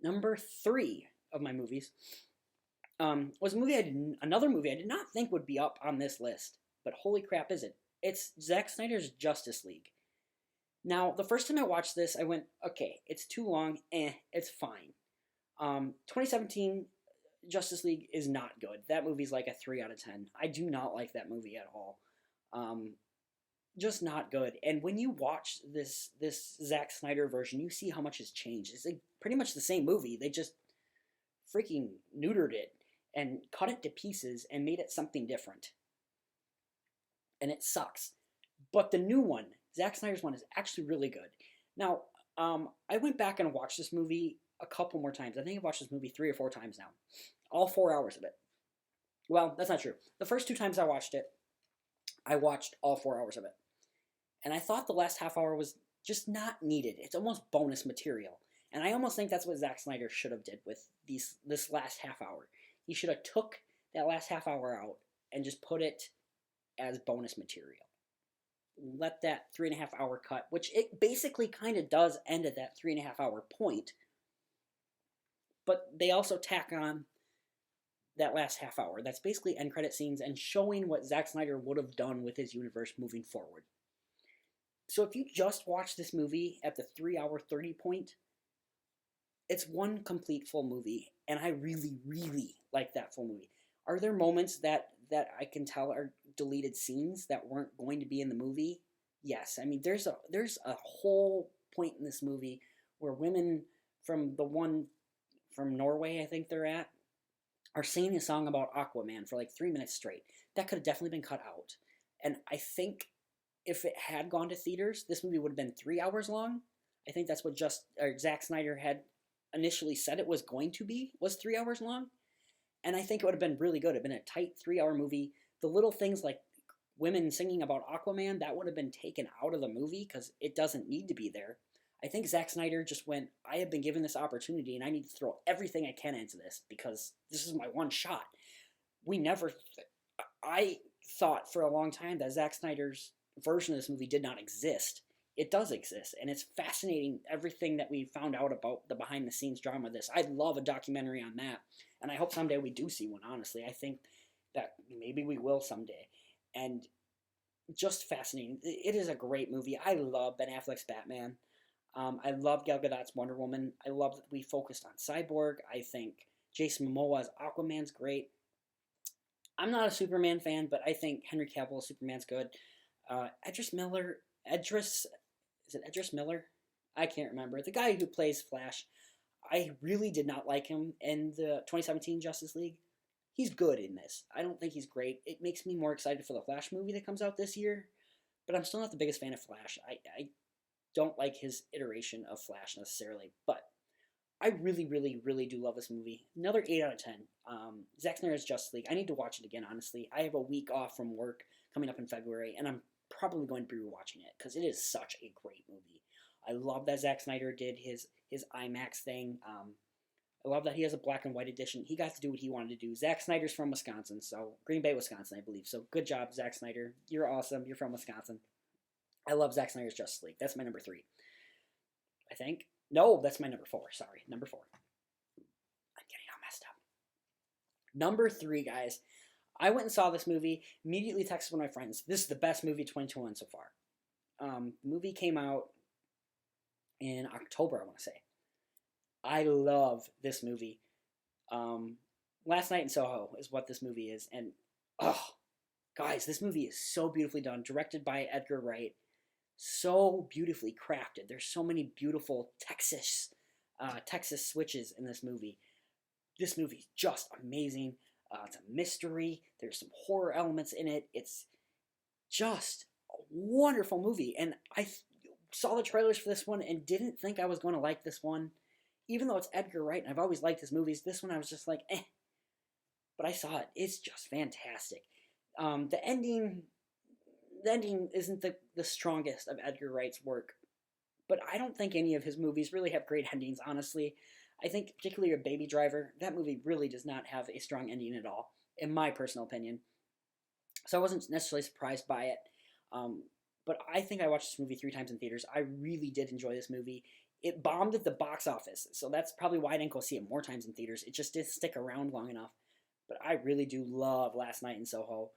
Number 3 of my movies was another movie I did not think would be up on this list, but holy crap, is it? It's Zack Snyder's Justice League. Now, the first time I watched this, I went, okay, it's too long, it's fine. 2017 Justice League is not good. That movie's like a 3 out of 10. I do not like that movie at all. Just not good. And when you watch this Zack Snyder version, you see how much has changed. It's like pretty much the same movie. They just freaking neutered it and cut it to pieces and made it something different. And it sucks. But the new one, Zack Snyder's one, is actually really good. Now, I went back and watched this movie a couple more times. I think I've watched this movie 3 or 4 times now. All 4 hours of it. Well, that's not true. The first 2 times I watched it, I watched all 4 hours of it. And I thought the last half hour was just not needed. It's almost bonus material. And I almost think that's what Zack Snyder should have did with this last half hour. He should have took that last half hour out and just put it as bonus material. Let that 3.5 hour cut, which it basically kind of does end at that 3.5 hour point. But they also tack on that last half hour. That's basically end credit scenes and showing what Zack Snyder would have done with his universe moving forward. So if you just watch this movie at the 3 hour 30 point, it's one complete full movie, and I really, really like that full movie. Are there moments that I can tell are deleted scenes that weren't going to be in the movie? Yes. I mean, there's a whole point in this movie where women from Norway, I think they're at, are singing a song about Aquaman for like 3 minutes straight. That could have definitely been cut out. And I think if it had gone to theaters, this movie would have been 3 hours long. I think that's what Zack Snyder had initially said it was going to be, was 3 hours long. And I think it would have been really good. It would have been a tight 3 hour movie. The little things like women singing about Aquaman, that would have been taken out of the movie because it doesn't need to be there. I think Zack Snyder just went, I have been given this opportunity and I need to throw everything I can into this because this is my one shot. I thought for a long time that Zack Snyder's version of this movie did not exist. It does exist, and it's fascinating everything that we found out about the behind-the-scenes drama of this. I'd love a documentary on that, and I hope someday we do see one, honestly. I think that maybe we will someday. And just fascinating. It is a great movie. I love Ben Affleck's Batman. I love Gal Gadot's Wonder Woman. I love that we focused on Cyborg. I think Jason Momoa's Aquaman's great. I'm not a Superman fan, but I think Henry Cavill's Superman's good. Idris Miller? Is it Idris Miller? I can't remember. The guy who plays Flash. I really did not like him in the 2017 Justice League. He's good in this. I don't think he's great. It makes me more excited for the Flash movie that comes out this year, but I'm still not the biggest fan of Flash. I don't like his iteration of Flash necessarily, but I really, really, really do love this movie. Another 8 out of 10. Zack Snyder's Justice League. I need to watch it again, honestly. I have a week off from work coming up in February, and I'm probably going to be rewatching it because it is such a great movie. I love that Zack Snyder did his IMAX thing. I love that he has a black and white edition. He got to do what he wanted to do. Zack Snyder's from Wisconsin, so Green Bay, Wisconsin, I believe. So good job, Zack Snyder. You're awesome. You're from Wisconsin. I love Zack Snyder's Justice League. That's my number 3. I think. No, that's my number 4. Sorry, number 4. I'm getting all messed up. Number 3, guys. I went and saw this movie, immediately texted one of my friends. This is the best movie of 2021 so far. The movie came out in October, I want to say. I love this movie. Last Night in Soho is what this movie is. And, guys, this movie is so beautifully done. Directed by Edgar Wright. So beautifully crafted. There's so many beautiful Texas switches in this movie. This movie's just amazing. It's a mystery. There's some horror elements in it. It's just a wonderful movie. And I saw the trailers for this one and didn't think I was going to like this one. Even though it's Edgar Wright and I've always liked his movies, this one I was just like, eh. but I saw it. It's just fantastic. The ending isn't the strongest of Edgar Wright's work, but I don't think any of his movies really have great endings, honestly. I think particularly a Baby Driver, that movie really does not have a strong ending at all, in my personal opinion. So I wasn't necessarily surprised by it. But I think I watched this movie 3 times in theaters. I really did enjoy this movie. It bombed at the box office, so that's probably why I didn't go see it more times in theaters. It just didn't stick around long enough. But I really do love Last Night in Soho.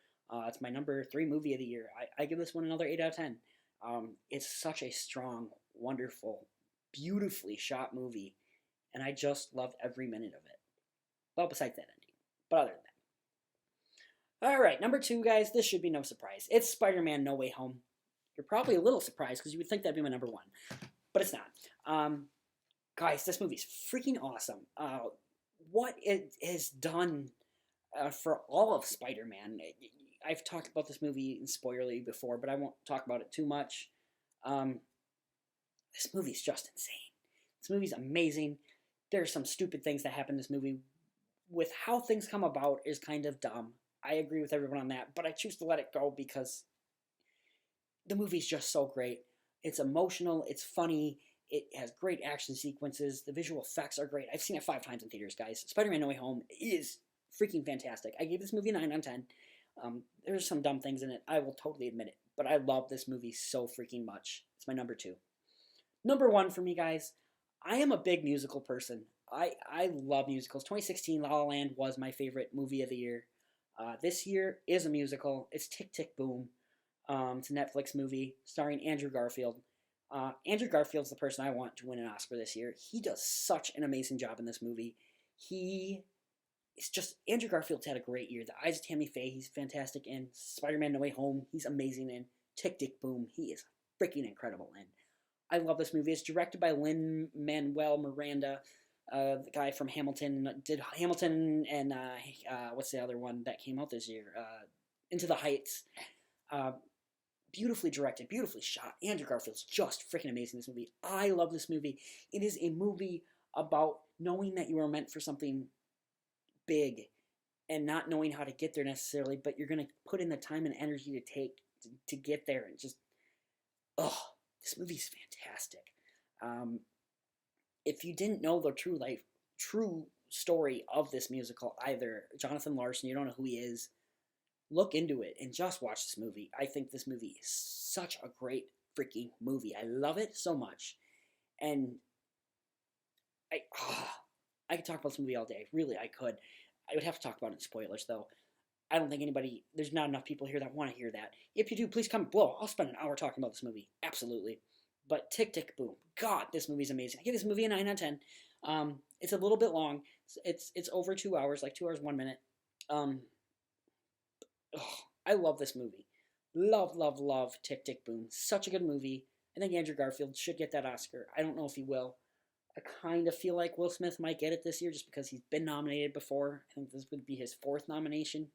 It's my number 3 movie of the year. I give this one another 8 out of 10. It's such a strong, wonderful, beautifully shot movie, and I just loved every minute of it. Well, besides that ending. But other than that. Alright, number 2, guys. This should be no surprise. It's Spider-Man No Way Home. You're probably a little surprised because you would think that'd be my number 1. But it's not. Guys, this movie's freaking awesome. What it has done for all of Spider-Man. I've talked about this movie in spoilerly before, but I won't talk about it too much. This movie's just insane. This movie's amazing. There's some stupid things that happen in this movie. With how things come about is kind of dumb. I agree with everyone on that, but I choose to let it go because the movie's just so great. It's emotional, it's funny, it has great action sequences, the visual effects are great. I've seen it 5 times in theaters, guys. Spider-Man No Way Home is freaking fantastic. I gave this movie a 9 out of 10. There's some dumb things in it, I will totally admit it, but I love this movie so freaking much. It's my number 2. Number 1 for me, guys, I am a big musical person. I love musicals. 2016 La La Land was my favorite movie of the year. This year is a musical. It's Tick, Tick, Boom. It's a Netflix movie starring Andrew Garfield. Andrew Garfield's the person I want to win an Oscar this year. He does such an amazing job in this movie. Andrew Garfield's had a great year. The Eyes of Tammy Faye, he's fantastic in. Spider-Man No Way Home, he's amazing in. Tick, Tick, Boom, he is freaking incredible in. I love this movie. It's directed by Lin-Manuel Miranda, the guy from Hamilton. Did Hamilton and what's the other one that came out this year? Into the Heights. Beautifully directed, beautifully shot. Andrew Garfield's just freaking amazing in this movie. I love this movie. It is a movie about knowing that you are meant for something big and not knowing how to get there necessarily, but you're going to put in the time and energy to take to get there, and just, this movie's fantastic. If you didn't know the true story of this musical either, Jonathan Larson, you don't know who he is, look into it and just watch this movie. I think this movie is such a great freaking movie. I love it so much. And I could talk about this movie all day. Really, I could. I would have to talk about it in spoilers, though. I don't think there's not enough people here that want to hear that. If you do, please comment below. I'll spend an hour talking about this movie. Absolutely. But Tick, Tick, Boom. God, this movie's amazing. I give this movie a 9 out of 10. It's a little bit long. It's over 2 hours, like 2 hours, 1 minute. I love this movie. Love, love, love Tick, Tick, Boom. Such a good movie. I think Andrew Garfield should get that Oscar. I don't know if he will. I kind of feel like Will Smith might get it this year just because he's been nominated before. I think this would be his 4th nomination.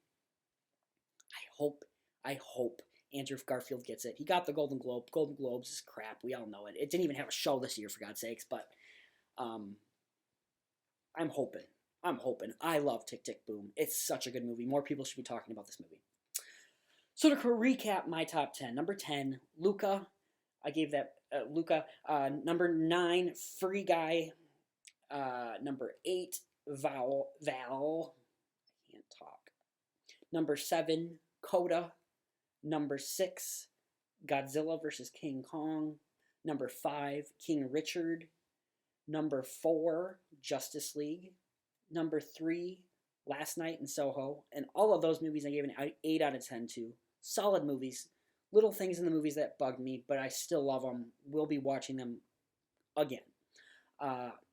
I hope Andrew Garfield gets it. He got the Golden Globe. Golden Globes is crap. We all know it. It didn't even have a show this year, for God's sakes. But I'm hoping. I love Tick, Tick, Boom. It's such a good movie. More people should be talking about this movie. So to recap my top 10. Number 10, Luca. I gave that Luca. Number 9, Free Guy. Number 8, Val. I can't talk. Number 7, Koda. Number 6, Godzilla vs. King Kong. Number 5, King Richard. Number 4, Justice League. Number 3, Last Night in Soho. And all of those movies I gave an 8 out of 10 to. Solid movies. Little things in the movies that bug me, but I still love them. We'll be watching them again.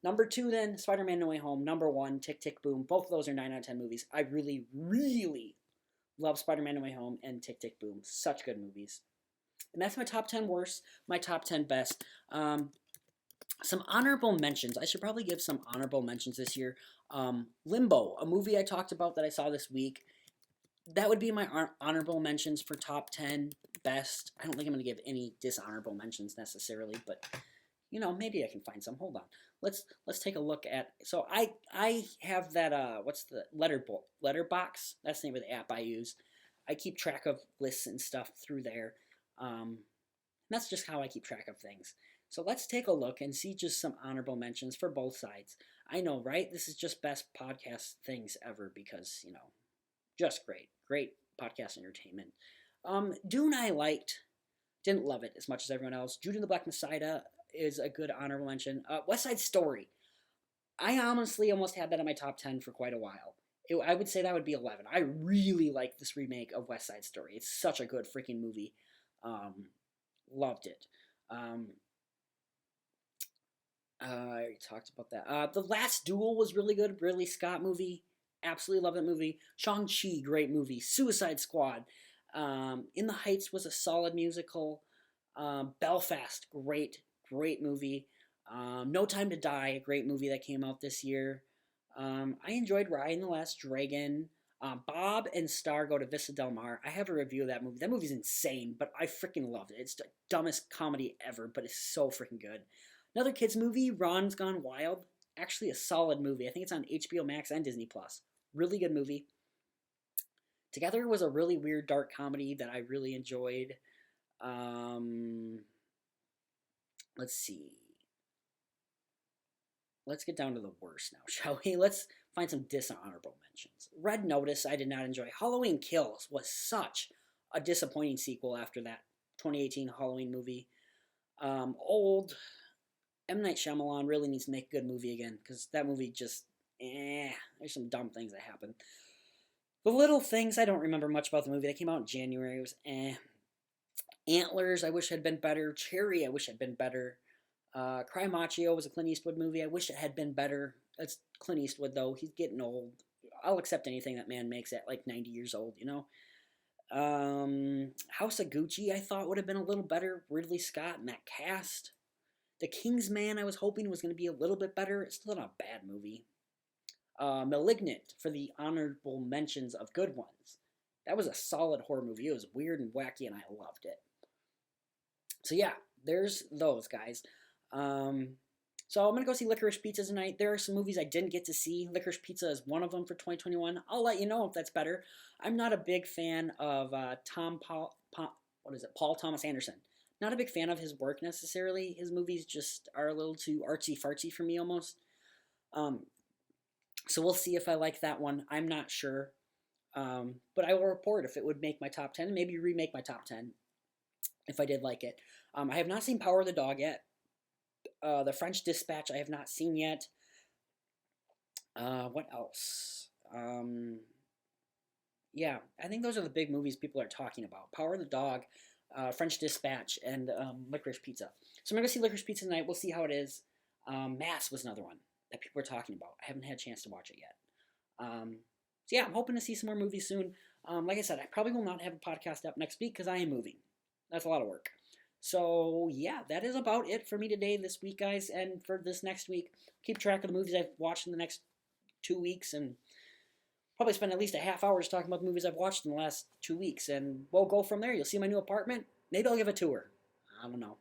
Number 2 then, Spider-Man No Way Home. Number 1, Tick, Tick, Boom. Both of those are 9 out of 10 movies. I really, really love Spider-Man No Way Home and Tick, Tick, Boom. Such good movies. And that's my top 10 worst, my top 10 best. Some honorable mentions. I should probably give some honorable mentions this year. Limbo, a movie I talked about that I saw this week. That would be my honorable mentions for top 10 best. I don't think I'm going to give any dishonorable mentions necessarily, but You know, maybe I can find some. Hold on. Let's take a look at. So I have that what's the letterbox? That's the name of the app I use. I keep track of lists and stuff through there. That's just how I keep track of things. So let's take a look and see just some honorable mentions for both sides. I know, right? This is just best podcast things ever because, you know, just great. Great podcast entertainment. Dune I liked. Didn't love it as much as everyone else. Judas and the Black Messiah is a good honorable mention. West Side Story. I honestly almost had that in my top 10 for quite a while. I would say that would be 11. I really like this remake of West Side Story. It's such a good freaking movie. Loved it. I already talked about that. The Last Duel was really good. Ridley Scott movie. Absolutely love that movie. Shang-Chi, great movie. Suicide Squad. In the Heights was a solid musical. Belfast, great movie. No Time to Die, a great movie that came out this year. I enjoyed Raya and the Last Dragon. Bob and Star Go to Vista Del Mar. I have a review of that movie. That movie's insane, but I freaking loved it. It's the dumbest comedy ever, but it's so freaking good. Another kids movie, Ron's Gone Wild. Actually a solid movie. I think it's on HBO Max and Disney Plus. Really good movie. Together was a really weird dark comedy that I really enjoyed. Let's see. Let's get down to the worst now, shall we? Let's find some dishonorable mentions. Red Notice, I did not enjoy. Halloween Kills was such a disappointing sequel after that 2018 Halloween movie. Old M. Night Shyamalan really needs to make a good movie again, because that movie just, there's some dumb things that happen. The Little Things, I don't remember much about the movie. That came out in January. It was Antlers, I wish had been better. Cherry, I wish had been better. Cry Macho was a Clint Eastwood movie. I wish it had been better. That's Clint Eastwood, though. He's getting old. I'll accept anything that man makes at like 90 years old, you know? House of Gucci, I thought would have been a little better. Ridley Scott and that cast. The Kingsman, I was hoping was going to be a little bit better. It's still not a bad movie. Malignant, for the honorable mentions of good ones. That was a solid horror movie. It was weird and wacky, and I loved it. So yeah, there's those, guys. So I'm going to go see Licorice Pizza tonight. There are some movies I didn't get to see. Licorice Pizza is one of them for 2021. I'll let you know if that's better. I'm not a big fan of Paul Thomas Anderson. Not a big fan of his work necessarily. His movies just are a little too artsy-fartsy for me almost. So we'll see if I like that one. I'm not sure. But I will report if it would make my top 10 and maybe remake my top 10 if I did like it. I have not seen Power of the Dog yet. The French Dispatch I have not seen yet. What else? Yeah, I think those are the big movies people are talking about. Power of the Dog, French Dispatch, and Licorice Pizza. So I'm going to go see Licorice Pizza tonight. We'll see how it is. Mass was another one that people are talking about. I haven't had a chance to watch it yet. So yeah, I'm hoping to see some more movies soon. Like I said, I probably will not have a podcast up next week because I am moving. That's a lot of work. So yeah, that is about it for me today, this week, guys, and for this next week. Keep track of the movies I've watched in the next 2 weeks, and probably spend at least a half hour just talking about the movies I've watched in the last 2 weeks, and we'll go from there. You'll see my new apartment. Maybe I'll give a tour. I don't know.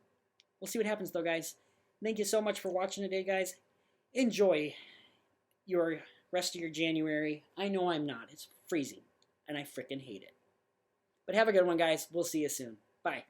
We'll see what happens, though, guys. Thank you so much for watching today, guys. Enjoy your rest of your January. I know I'm not. It's freezing, and I freaking hate it. But have a good one, guys. We'll see you soon. Bye.